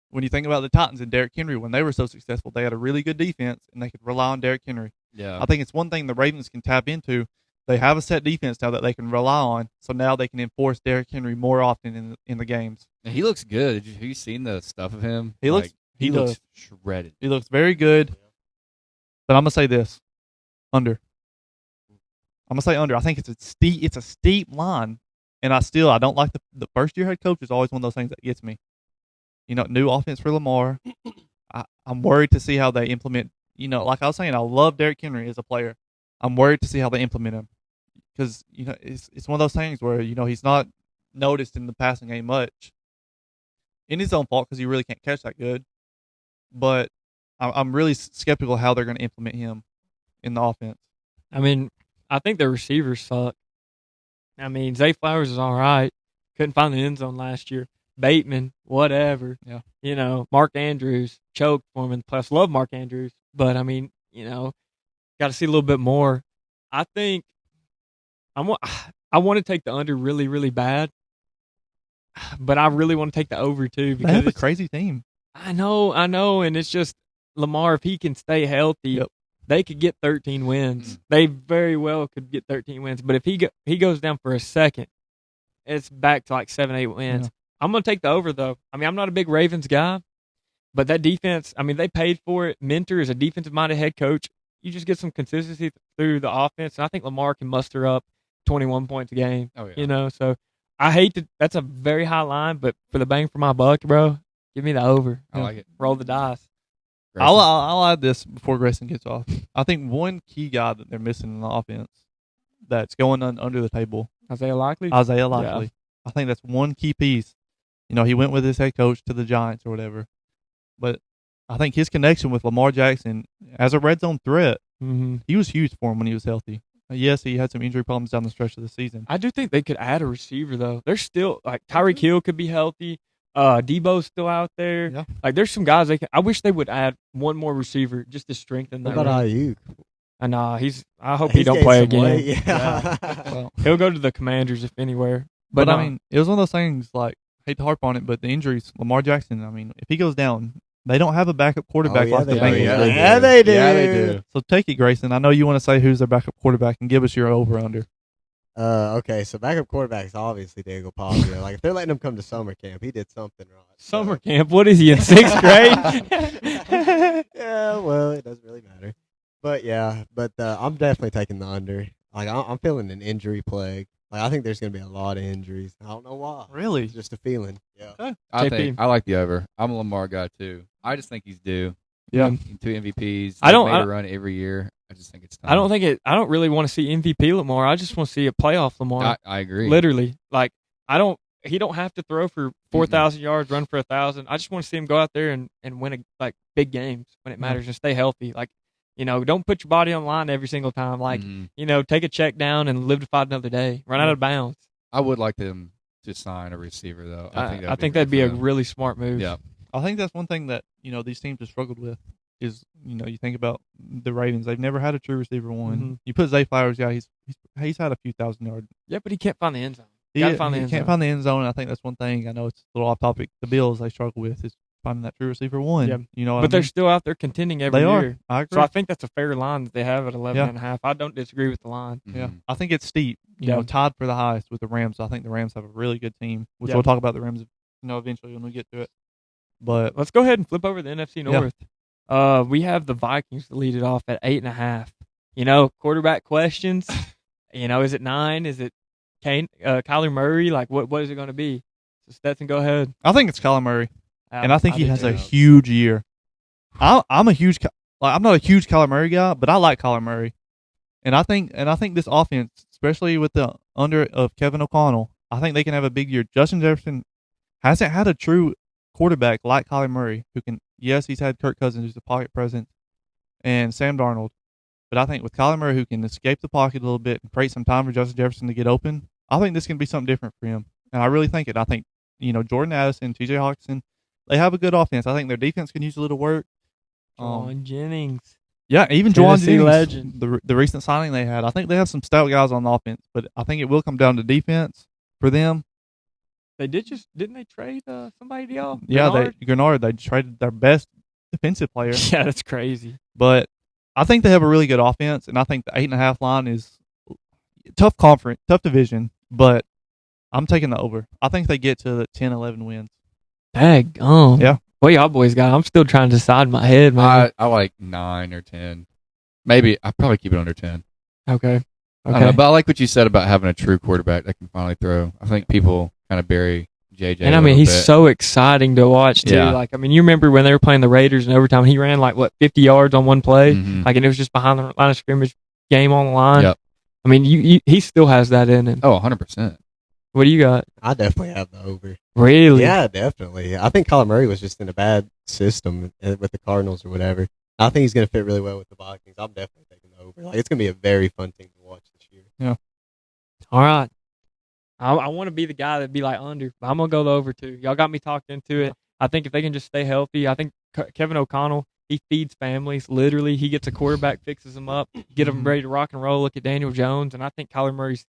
when you think about the Titans and Derrick Henry, when they were so successful, they had a really good defense and they could rely on Derrick Henry. Yeah. I think it's one thing the Ravens can tap into. They have a set defense now that they can rely on, so now they can enforce Derrick Henry more often in the games. And he looks good. Have you seen the stuff of him? He looks shredded. He looks very good. But I'm gonna say this, under. I'm gonna say under. I think it's a steep line, and I don't like the first year head coach is always one of those things that gets me. New offense for Lamar. I'm worried to see how they implement. Like I was saying, I love Derrick Henry as a player. I'm worried to see how they implement him because it's one of those things where he's not noticed in the passing game much, in his own fault because he really can't catch that good. But I'm really skeptical how they're going to implement him in the offense. I mean, I think the receivers suck. I mean, Zay Flowers is all right. Couldn't find the end zone last year. Bateman, whatever. Yeah. Mark Andrews choked for him in the playoffs. Love Mark Andrews, but I mean, got to see a little bit more. I think I want to take the under really, really bad, but I really want to take the over too because They have a crazy team. I know, and it's just Lamar. If he can stay healthy, they could get 13 wins. They very well could get 13 wins, but if he goes down for a second, it's back to like 7-8 wins. Yeah. I'm going to take the over, though. I mean, I'm not a big Ravens guy, but that defense, I mean, they paid for it. Mentor is a defensive-minded head coach. You just get some consistency through the offense, and I think Lamar can muster up 21 points a game. Oh, yeah. So I hate to – that's a very high line, but for the bang for my buck, bro, give me the over. I like it. Roll the dice. Grayson. I'll add this before Grayson gets off. I think one key guy that they're missing in the offense that's going under the table, Isaiah Likely? Yeah. I think that's one key piece. He went with his head coach to the Giants or whatever. But I think his connection with Lamar Jackson as a red zone threat, he was huge for him when he was healthy. Yes, he had some injury problems down the stretch of the season. I do think they could add a receiver, though. There's still, like, Tyreek Hill could be healthy. Debo's still out there. Yeah. Like, there's some guys I wish they would add one more receiver just to strengthen that. What about room. Ayuk? And I hope he don't play again. Weight, Well, He'll go to the Commanders if anywhere. but I mean, it was one of those things, like, hate to harp on it, but the injuries, Lamar Jackson, I mean, if he goes down, they don't have a backup quarterback like the Bengals do. Yeah, they do. Yeah, they do. So take it, Grayson. I know you want to say who's their backup quarterback and give us your over-under. Okay, so backup quarterback's obviously Diego Pavia. Like, if they're letting him come to summer camp, he did something right. Summer camp, what is he, in 6th grade? Yeah, well, it doesn't really matter. But, yeah, I'm definitely taking the under. Like, I'm feeling an injury plague. Like, I think there's going to be a lot of injuries. I don't know why. Really? It's just a feeling. Yeah. I like the over. I'm a Lamar guy too. I just think he's due. Yeah. 2 MVPs. I don't- Made a run every year. I just think it's time. I don't really want to see MVP Lamar. I just want to see a playoff Lamar. I agree. Literally, like he don't have to throw for 4,000 yards, run for 1,000. I just want to see him go out there and win big games when it matters and stay healthy. Like, don't put your body on the line every single time. Like, take a check down and live to fight another day. Run out of bounds. I would like them to sign a receiver though. I think that'd be a really smart move. Yeah. I think that's one thing that these teams have struggled with is you think about the Ravens. They've never had a true receiver one. Mhm. You put Zay Flowers, he's had a few thousand yards. Yeah, but he can't find the end zone. He Gotta find the end can't zone. find the end zone. And I think that's one thing. I know it's a little off topic. The Bills they struggle with is finding that true receiver one. Yeah. You know, what But I they're mean? still out there contending every They year. are. I agree. So I think that's a fair line that they have at 11 and a half. I don't disagree with the line. Yeah, I think it's steep. Yeah. Tied for the highest with the Rams. I think the Rams have a really good team, which Yeah. we'll talk about the Rams, eventually when we get to it. But Let's go ahead and flip over to the NFC North. We have the Vikings to lead it off at 8.5. Quarterback questions. Is it 9? Is it Kyler Murray? Like, what is it going to be? So Stetson, go ahead. I think it's Kyler Murray, and I think he do has too. a huge year. I'm not a huge Kyler Murray guy, but I like Kyler Murray, and I think this offense, especially with the under of Kevin O'Connell, I think they can have a big year. Justin Jefferson hasn't had a true quarterback like Kyler Murray who can. Yes, he's had Kirk Cousins, who's a pocket presence, and Sam Darnold. But I think with Kyler Murray, who can escape the pocket a little bit and create some time for Justin Jefferson to get open, I think this can be something different for him. And I really think it. I think, Jordan Addison, T.J. Hawkinson, they have a good offense. I think their defense can use a little work. Juwan Jennings. Yeah, even Juwan Tennessee Jennings, legend. the recent signing they had. I think they have some stout guys on the offense, but I think it will come down to defense for them. They didn't they trade somebody to y'all? Yeah, Grenard? they traded their best defensive player. Yeah, that's crazy. But I think they have a really good offense, and I think the 8.5 line is tough conference, tough division, but I'm taking the over. I think they get to the 10, 11 wins. Daggone. Yeah. What y'all boys got? I'm still trying to decide in my head, man. I like 9 or 10. Maybe I'd probably keep it under 10. Okay. I don't know, but I like what you said about having a true quarterback that can finally throw. I think people kind of bury JJ. And I mean, he's so exciting to watch too. Yeah. Like, I mean, you remember when they were playing the Raiders in overtime? He ran 50 yards on one play, Mhm. and it was just behind the line of scrimmage, game on the line. Yep. I mean, he still has that in him. Oh, 100%. What do you got? I definitely have the over. Really? Yeah, definitely. I think Kyler Murray was just in a bad system with the Cardinals or whatever. I think he's going to fit really well with the Vikings. I'm definitely taking the over. Like, it's going to be a very fun team to watch this year. Yeah. All right. I want to be the guy that'd be like under, but I'm gonna go the over too. Y'all got me talked into it. I think if they can just stay healthy, I think Kevin O'Connell, he feeds families. Literally, he gets a quarterback, fixes them up, get them ready to rock and roll. Look at Daniel Jones, and I think Kyler Murray's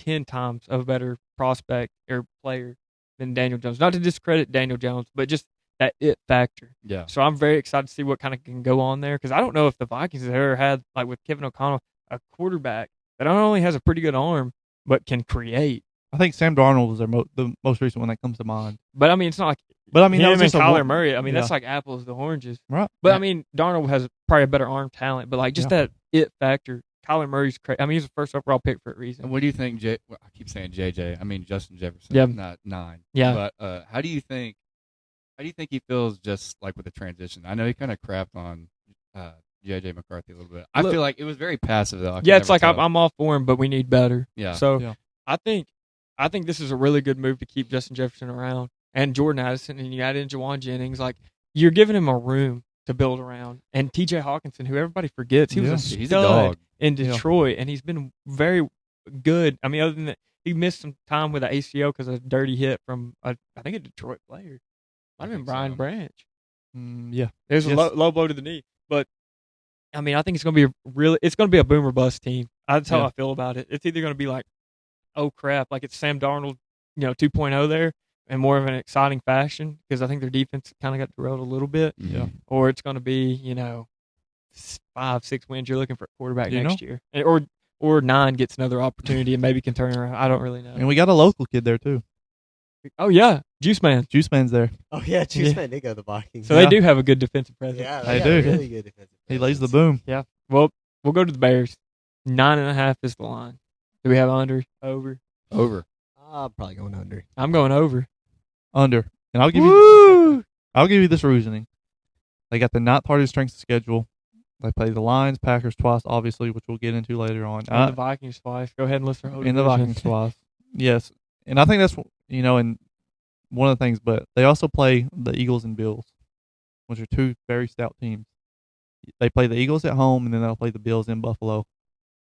10 times of a better prospect or player than Daniel Jones. Not to discredit Daniel Jones, but just that it factor. Yeah. So I'm very excited to see what kind of can go on there, because I don't know if the Vikings have ever had, like with Kevin O'Connell, a quarterback that not only has a pretty good arm but can create. I think Sam Darnold was the most recent one that comes to mind. But I mean, it's not like But I mean, that him was and just a Kyler one- Murray. I mean, yeah. that's like apples to oranges. Right. But I mean, Darnold has probably a better arm talent. But like just that it factor, Kyler Murray's crazy. I mean, he's the first overall pick for a reason. And what do you think, I keep saying JJ. I mean Justin Jefferson. Yeah. Not 9. Yeah. But how do you think he feels just like with the transition? I know he kind of crapped on JJ McCarthy a little bit. I Look- feel like it was very passive though. Yeah, it's like I'm all for him, but we need better. Yeah. So Yeah. I think this is a really good move to keep Justin Jefferson around and Jordan Addison, and you add in Juwan Jennings. Like, you're giving him a room to build around. And T.J. Hawkinson, who everybody forgets, he was a He's a stud dog. in Detroit, and he's been very good. I mean, other than that, he missed some time with the ACL because of a dirty hit from I think a Detroit player. Might have been think Brian so. Branch. Yeah. There's a Yes. low blow to the knee, but I mean, I think it's going to be a boomer bust team. That's how Yeah. I feel about it. It's either going to be like, oh crap, like it's Sam Darnold, 2.0 there, and more of an exciting fashion because I think their defense kind of got derailed a little bit, Yeah. or it's going to be 5-6 wins. You're looking for a quarterback You next year, or 9 gets another opportunity and maybe can turn around. I don't really know. And we got a local kid there too. Oh yeah, Juice Man. Juice Man's there. Oh, yeah, Juice Yeah. Man did go to the Vikings. So they do have a good defensive presence. Yeah, They got do. a really good defensive He lays the presence. boom. Well, we'll go to the Bears. 9.5 is the line. Do we have under, over? Over. I'm probably going under. I'm going over. Under. And I'll give you Woo! this reasoning. They got the ninth hardest strength of schedule. They play the Lions, Packers twice, obviously, which we'll get into later on. And the Vikings twice. Go ahead and list their whole And the division. Vikings twice. Yes. And I think that's, and one of the things, but they also play the Eagles and Bills, which are two very stout teams. They play the Eagles at home, and then they'll play the Bills in Buffalo,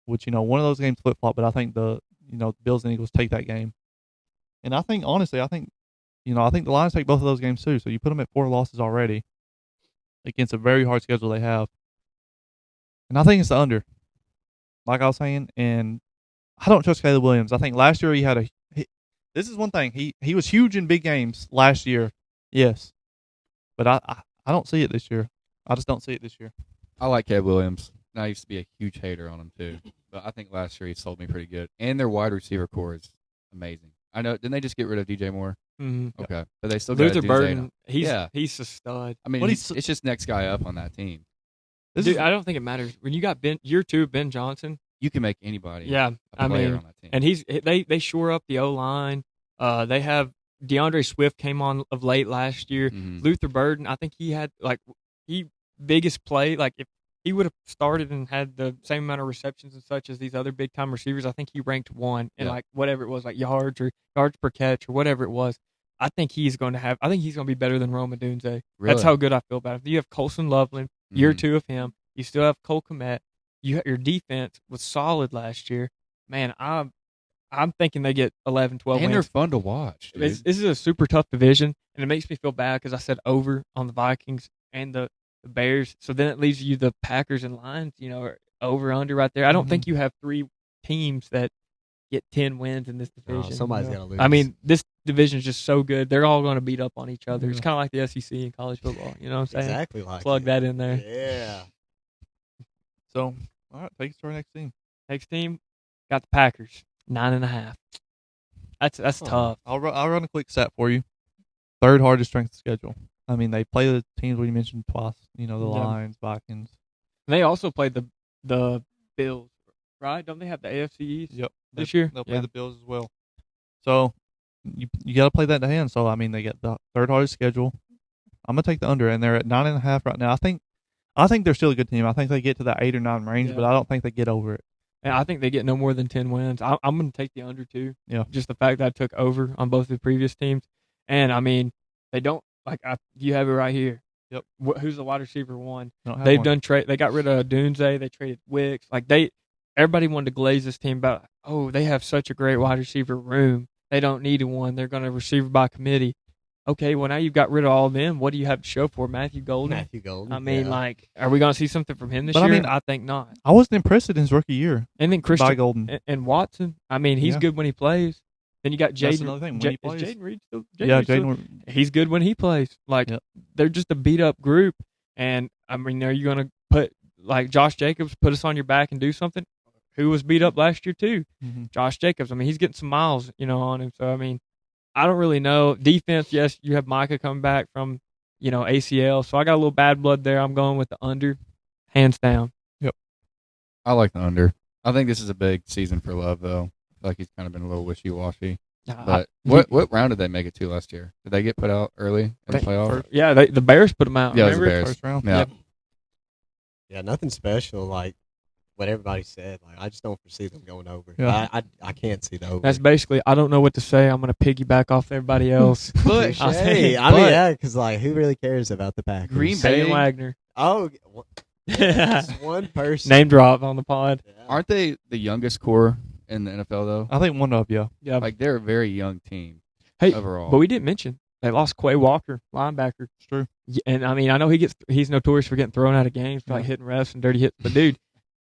which, one of those games flip-flop, but I think the Bills and Eagles take that game. And I think, honestly, I think the Lions take both of those games too, so you put them at 4 losses already against a very hard schedule they have. And I think it's the under, like I was saying, and I don't trust Caleb Williams. I think last year this is one thing. He was huge in big games last year, yes. But I don't see it this year. I just don't see it this year. I like Caleb Williams. And I used to be a huge hater on him too, but I think last year he sold me pretty good. And their wide receiver core is amazing. I know. Didn't they just get rid of DJ Moore? Mm-hmm. Okay, but they still got Luther Dunze Burden. now. He's a stud. I mean, it's just next guy up on that team. Dude, I don't think it matters when you got year 2 Ben Johnson. You can make anybody. Yeah, a player on that team. And they shore up the O line. They have DeAndre Swift came on of late last year. Mhm. Luther Burden, I think he had biggest play. Like if he would have started and had the same amount of receptions and such as these other big time receivers, I think he ranked 1 in like whatever it was, like yards per catch or whatever it was. I think he's going to be better than Rome Odunze. Really? That's how good I feel about him. You have Colson Loveland, year Mhm. 2 of him. You still have Cole Kmet. Your defense was solid last year. Man, I'm thinking they get 11, 12 And they're wins. fun to watch, dude. This is a super tough division, and it makes me feel bad because I said over on the Vikings and the Bears. So then it leaves you the Packers and Lions, or over under right there. I don't think you have 3 teams that get 10 wins in this division. Somebody's got to lose. I mean, this division is just so good. They're all going to beat up on each other. It's kind of like the SEC in college football. You know what I'm saying? Exactly like Plug that in there. Yeah. So, all right, take us to our next team. Next team, got the Packers, 9.5. That's tough. I'll run a quick set for you. Third hardest strength of schedule. I mean, they play the teams we mentioned twice. The Lions, Vikings. And they also played the Bills, right? Don't they have the AFC East this year? They'll play the Bills as well. So you got to play that to hand. So I mean, they get the third hardest schedule. I'm gonna take the under, and they're at 9.5 right now. I think they're still a good team. I think they get to that 8 or 9 range, but I don't think they get over it. And I think they get no more than 10 wins. I'm going to take the under too. Yeah. Just the fact that I took over on both the previous teams. And, I mean, they don't – you have it right here. Yep. Who's the wide receiver 1? They got rid of Dunze. They traded Wicks. Everybody wanted to glaze this team about, they have such a great wide receiver room. They don't need one. They're going to receiver by committee. Okay, well, now you've got rid of all of them. What do you have to show for Matthew Golden? I mean, are we going to see something from him this year? I mean, I think not. I wasn't impressed in his rookie year. And then Christian by Golden and Watson. I mean, he's good when he plays. Then you got Jaden. That's another thing. When he plays, is Jaden Reed still? Jaden. He's good when he plays. They're just a beat up group. And I mean, are you going to put Josh Jacobs put us on your back and do something? Who was beat up last year too? Mm-hmm. Josh Jacobs. I mean, he's getting some miles, on him. So I mean, I don't really know. Defense, yes, you have Micah coming back from, ACL. So I got a little bad blood there. I'm going with the under, hands down. Yep. I like the under. I think this is a big season for Love, though. I feel like he's kind of been a little wishy-washy. But what round did they make it to last year? Did they get put out early in the playoffs? Yeah, the Bears put them out. Yeah, it was remember? the Bears. First round. Yeah. Yeah, nothing special like what everybody said. I just don't foresee them going over. Yeah. I can't see the over. That's basically, I don't know what to say. I'm going to piggyback off everybody else. Touche. I'll say, I mean, yeah, because who really cares about the Packers? Green Bay. Shane Wagner. Oh, just one person. Name drop on the pod. Yeah. Aren't they the youngest core in the NFL, though? I think one of you. Yeah. They're a very young team Hey, overall. but we didn't mention they lost Quay Walker, linebacker. It's true. Yeah, and I mean, I know he's notorious for getting thrown out of games for hitting refs and dirty hits. But dude,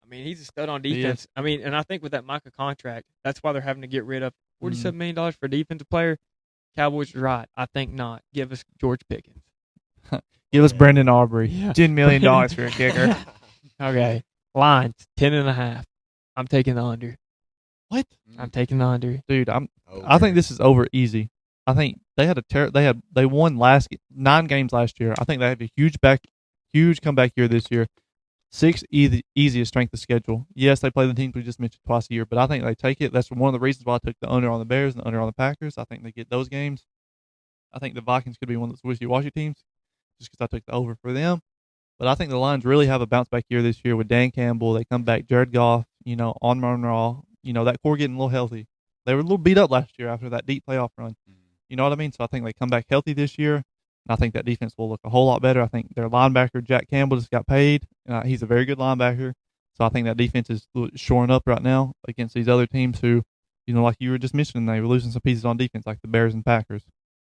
I mean, he's a stud on defense. I mean, and I think with that Micah contract, that's why they're having to get rid of $47 million for a defensive player. Cowboys are right. I think not. Give us George Pickens. Give us Brendan Aubrey. Yeah. $10 million for a kicker. Okay. Lines 10.5. I'm taking the under. What? I'm taking the under. Dude, I think this is over easy. I think they had they won 9 games last year. I think they have a huge comeback year this year. Sixth easiest strength of schedule. Yes, they play the teams we just mentioned twice a year, but I think they take it. That's one of the reasons why I took the under on the Bears and the under on the Packers. I think they get those games. I think the Vikings could be one of those wishy-washy teams just because I took the over for them. But I think the Lions really have a bounce-back year this year with Dan Campbell. They come back, Jared Goff, on Monroe. That core getting a little healthy. They were a little beat up last year after that deep playoff run. You know what I mean? So I think they come back healthy this year. And I think that defense will look a whole lot better. I think their linebacker, Jack Campbell, just got paid. He's a very good linebacker. So I think that defense is shoring up right now against these other teams who, like you were just mentioning, they were losing some pieces on defense, like the Bears and Packers.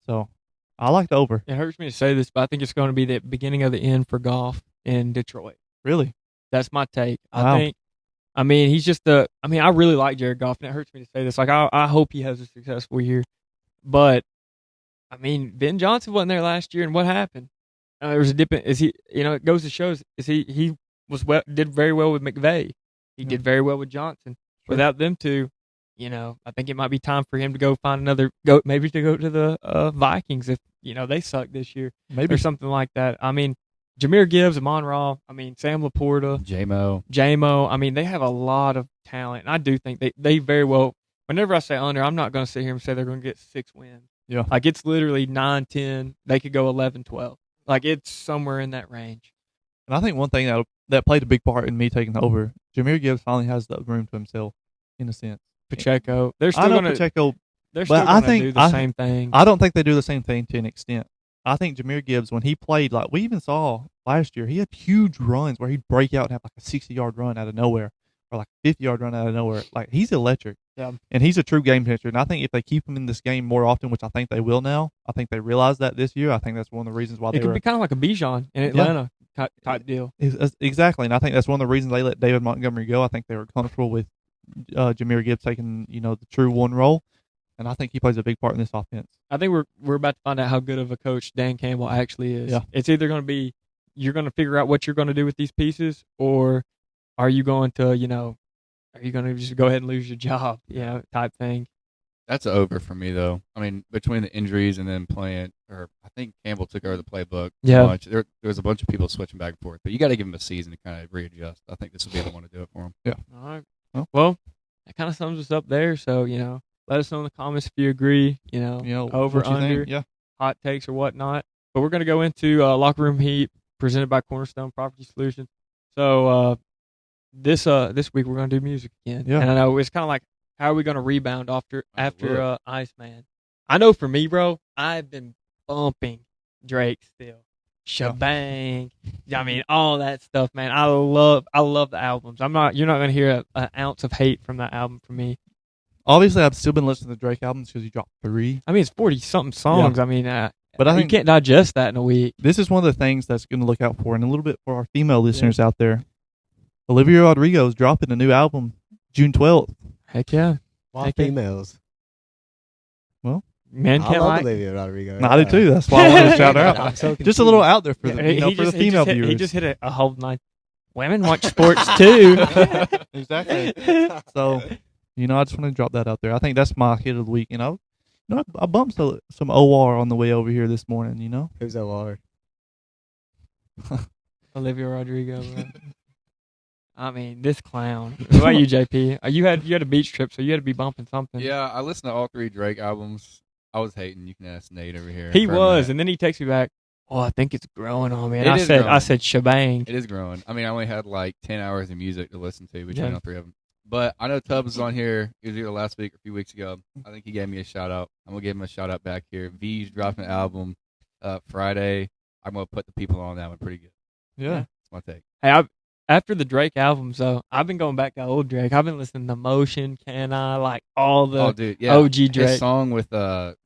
So I like the over. It hurts me to say this, but I think it's going to be the beginning of the end for Goff in Detroit. Really? That's my take. Wow. He's just I really like Jared Goff, and it hurts me to say this. Like, I hope he has a successful year. But, Ben Johnson wasn't there last year, and what happened? There was a dip. It goes to show, he did very well with McVay. He did very well with Johnson. Sure. Without them two, I think it might be time for him to go find maybe to go to the Vikings if, they suck this year. Maybe. Or something like that. Jahmyr Gibbs, Amon Ra, Sam Laporta. J-Mo. They have a lot of talent. And I do think they very well, whenever I say under, I'm not going to sit here and say they're going to get 6 wins. Yeah. Like, it's literally 9-10. They could go 11-12. Like, it's somewhere in that range. And I think one thing that played a big part in me taking the over, Jahmyr Gibbs finally has the room to himself, in a sense. Pacheco. They're still going to Pacheco. They're still going to do the same thing. I don't think they do the same thing to an extent. I think Jahmyr Gibbs, when he played, like we even saw last year, he had huge runs where he'd break out and have like a 60-yard run out of nowhere or like a 50-yard run out of nowhere. Like, he's electric. Yeah. And he's a true game changer. And I think if they keep him in this game more often, which I think they will now, I think they realize that this year. I think that's one of the reasons why it could be kind of like a Bijan in Atlanta type deal. Exactly. And I think that's one of the reasons they let David Montgomery go. I think they were comfortable with Jahmyr Gibbs taking, the true one role. And I think he plays a big part in this offense. I think we're about to find out how good of a coach Dan Campbell actually is. Yeah. It's either going to be you're going to figure out what you're going to do with these pieces, or are you going to, are you going to just go ahead and lose your job, type thing. That's over for me, though. Between the injuries and then I think Campbell took over the playbook too much. There was a bunch of people switching back and forth, but you got to give him a season to kind of readjust. I think this will be the one to do it for him. Yeah. All right. Well, that kind of sums us up there. So, let us know in the comments if you agree, over, under, hot takes or whatnot. But we're going to go into Locker Room Heat presented by Cornerstone Property Solutions. So this week we're going to do music again. Yeah. And I know it's kind of like, how are we going to rebound after Iceman? I know for me, bro, I've been bumping Drake still. Shebang. All that stuff, man. I love the albums. You're not going to hear an ounce of hate from that album from me. Obviously, I've still been listening to the Drake albums because he dropped 3. It's 40-something songs. Yeah. But I think you can't digest that in a week. This is one of the things that's going to look out for, and a little bit for our female listeners out there. Olivia Rodrigo is dropping a new album June 12th. Heck yeah. Why females? Well, men can't like Olivia Rodrigo. No, I do too. That's why I wanted to shout her out. Just a little out there for the female viewers. He just hit a whole line. Women watch sports too. Exactly. So, I just want to drop that out there. I think that's my hit of the week. I bumped some OR on the way over here this morning. Who's OR? Olivia Rodrigo. This clown. What about you, JP? You had a beach trip, so you had to be bumping something. Yeah, I listened to all 3 Drake albums. I was hating. You can ask Nate over here. He was, and then he texts me back. Oh, I think it's growing on me. And I said, shebang. It is growing. I only had like 10 hours of music to listen to between all 3 of them. But I know Tubbs was on here. He was here last week or a few weeks ago. I think he gave me a shout out. I'm going to give him a shout out back here. V's dropping an album Friday. I'm going to put the people on that one pretty good. Yeah. That's my take. Hey, after the Drake albums, though, I've been going back to old Drake. I've been listening to Motion, Can I, like all the OG Drake. His song with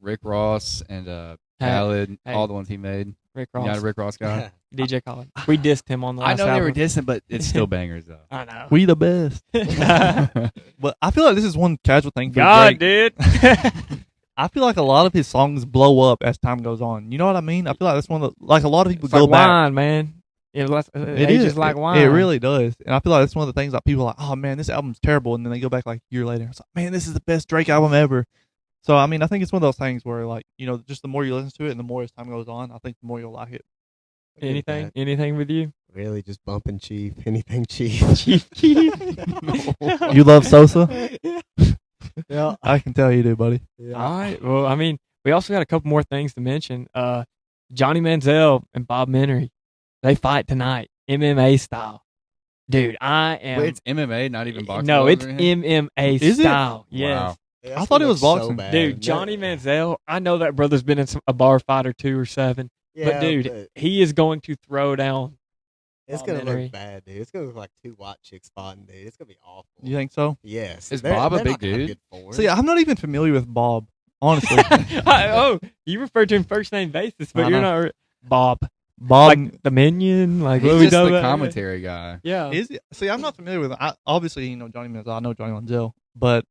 Rick Ross and Khaled, all the ones he made. Rick Ross. You know, Rick Ross guy. DJ Khaled. We dissed him on the last album. album. They were dissing, but it's still bangers, though. I know. We the best. But I feel like this is one casual thing for God, Drake. dude. I feel like a lot of his songs blow up as time goes on. You know what I mean? I feel like that's one of the, like a lot of people it's go like back. Wine, man. It is like wine. It really does. And I feel like that's one of the things like people are like, oh man, this album's terrible. And then they go back like a year later. It's like, man, this is the best Drake album ever. So, I think it's one of those things where like, just the more you listen to it and the more as time goes on, I think the more you'll like it. Anything with you? Really, just bumping Chief. Anything Chief. You love Sosa? Yeah. I can tell you do, buddy. All right. Well, I mean, we also got a couple more things to mention. Johnny Manziel and Bob Menery, they fight tonight, MMA style. Dude, I am. Wait, it's MMA, not even boxing. No, it's MMA. MMA Is it? style. Yes. Wow. Yeah, I thought it was so boxing. bad. Dude, Johnny Manziel, I know that brother's been in a bar fight or 2 or 7, Yeah, but dude, but he is going to throw down. it's Bob gonna Menery. look bad, dude. It's gonna look like 2 white chicks fighting, dude. It's gonna be awful. You think so? Yes. Is Bob a they're big not gonna have dude? good form. See, I'm not even familiar with Bob, honestly. Oh, you referred to him first name basis, but I you're know. not Bob. Bob Like the minion, like He's what we just talking the about? commentary guy. Yeah. is it? See, I'm not familiar with. Obviously, Johnny Manziel. I know Johnny Manziel, but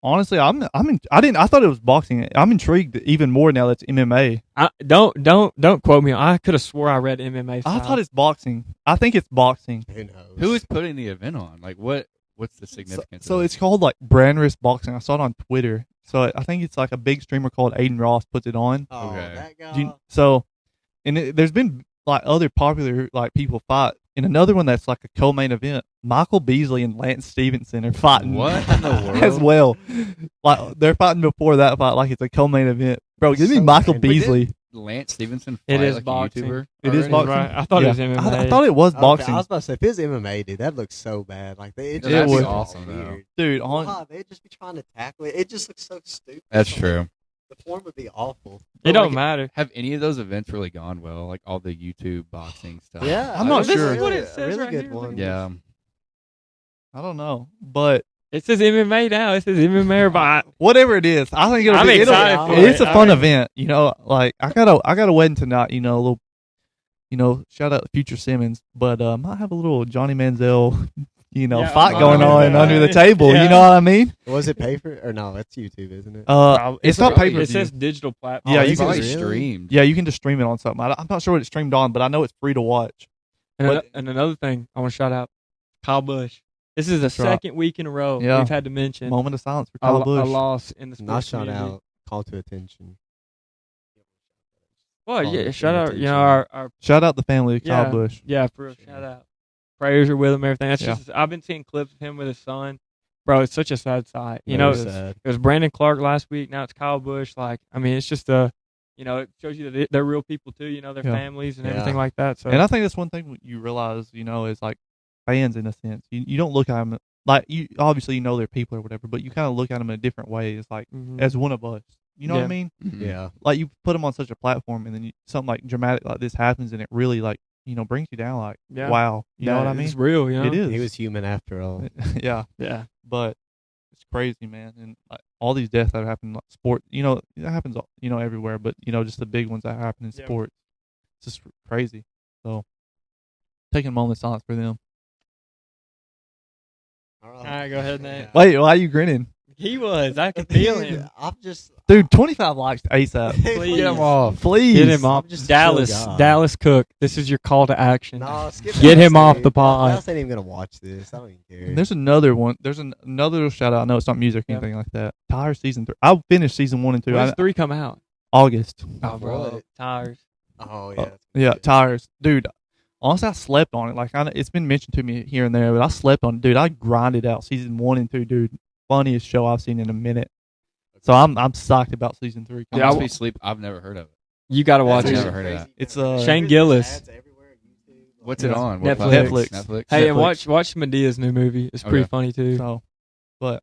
honestly, I thought it was boxing. I'm intrigued even more now that it's MMA. Don't quote me. I could have swore I read MMA. I style. thought it's boxing. I think it's boxing. Who knows? Who is putting the event on? Like, what's the significance? So of it's called like brand risk boxing. I saw it on Twitter. So I think it's like a big streamer called Aiden Ross puts it on. Oh, Okay. that guy. There's been like other popular like people fight. In another one that's like a co-main event, Michael Beasley and Lance Stevenson are fighting. What in the world? As well, like they're fighting before that fight, like it's a co-main event. Bro, give me So Michael random. Beasley. Lance Stevenson It fight is like boxing. a YouTuber? It is already? boxing. Right. I thought it was Yeah. MMA. I thought it was Okay, boxing, I was about to say, if it's MMA, dude, that looks so bad. Like it just That'd be looks awesome, though. weird. dude. Wow, they'd just be trying to tackle it. It just looks so stupid. That's Like, true. The form would be awful. It don't Like, matter. Have any of those events really gone well? Like all the YouTube boxing stuff? Yeah, I'm not this sure. Is What really, it says a really right good here. one. Yeah. I don't know, but It says MMA now. It says MMA or box. whatever it is, I think I'm excited for it's it. a fun event. Like I got a wedding tonight. A little, shout out to Future Simmons, but might have a little Johnny Manziel, Yeah, fight I'm going fine with on that. under the table. Yeah. You know what I mean? Was it pay for? Or no, that's YouTube, isn't it? It's not probably- pay per It view. says digital platform. Yeah, Oh, you it's can probably just- streamed. Yeah, you can just stream it on something. I'm not sure what it's streamed on, but I know it's free to watch. And another thing I want to shout out, Kyle Busch. This is the That's right. second week in a row Yeah. we've had to mention Moment of silence for a, Kyle a Busch. loss in the Not sports shout community. out. Call to attention. Well, Call yeah, to shout out. attention. Our Shout out the family of Yeah. Kyle Busch. yeah, for real, shout out. Prayers are with him. Everything. That's Yeah. just. I've been seeing clips of him with his son. Bro, it's such a sad sight. Very It sad. was Brandon Clark last week. Now it's Kyle Busch. Like, I mean, it's just it shows you that they're real people too. Their Yeah. families and Yeah. everything like that. So And I think that's one thing you realize, is like fans in a sense. You don't look at them like you obviously they're people or whatever, but you kind of look at them in a different way. It's like mhm. as one of us. You know what I Yeah. mean? Mhm. Yeah. Like you put them on such a platform, and then something like dramatic like this happens, and it really like brings you down. Like Yeah. wow, you know what I mean? It's real. It is. He was human after all. yeah, Yeah. but it's crazy, man. And like, all these deaths that happen, like sport, it happens, everywhere. But just the big ones that happen in Yeah. sports, it's just crazy. So taking a moment of silence for them. All All right, go ahead, Nate. Wait, why are you grinning, He was. I could feel him. I'm just. dude? 25 likes ASAP. Please. Get him off. Please Get him off. I'm just a Dallas. chill guy. Dallas Cook. This is your call to action. No, skip Get him Dallas, off dude. the pod. Dallas ain't even gonna watch this. I don't even care. There's another one. There's another little shout out. I know it's not music or Yeah. anything like that. Tires season 3. I finished season 1 and 2. When does 3 come out? August. Oh, bro. What? Tires. Oh yeah. Yeah, tires, dude. Honestly, I slept on it. Like it's been mentioned to me here and there, but I slept on it, dude. I grinded out season 1 and 2, dude. Funniest show I've seen in a minute. So I'm psyched about season 3. How Yeah, must I- be sleep? I've never heard of it. You got to watch I've it. never heard of that. It's, Shane Gillis. What's it Yeah. on? What Netflix. platform? Netflix. Hey, and Netflix. watch Medea's new movie. It's pretty Okay. funny too. So, but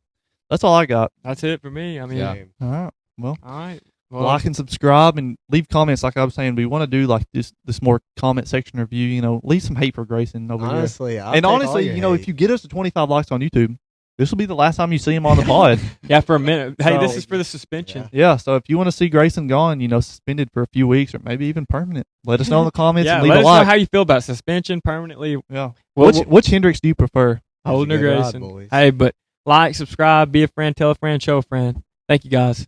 that's all I got. That's it for me. I mean, Yeah. All right. all right. Well, Like and subscribe and leave comments. Like I was saying, we want to do like this more comment section review. Leave some hate for Grayson over Honestly, here. And honestly, if you get us to 25 likes on YouTube, this will be the last time you see him on the pod. yeah, for a minute. Hey, this So- is for the suspension. Yeah. So if you want to see Grayson gone, suspended for a few weeks or maybe even permanent, let us know in the comments Yeah, and leave let a us like. know how you feel about suspension permanently. Yeah. Well, Which Hendrix do you prefer? Holden or Good ride, Grayson. boys. Hey, but like, subscribe, be a friend, tell a friend, show a friend. Thank you guys.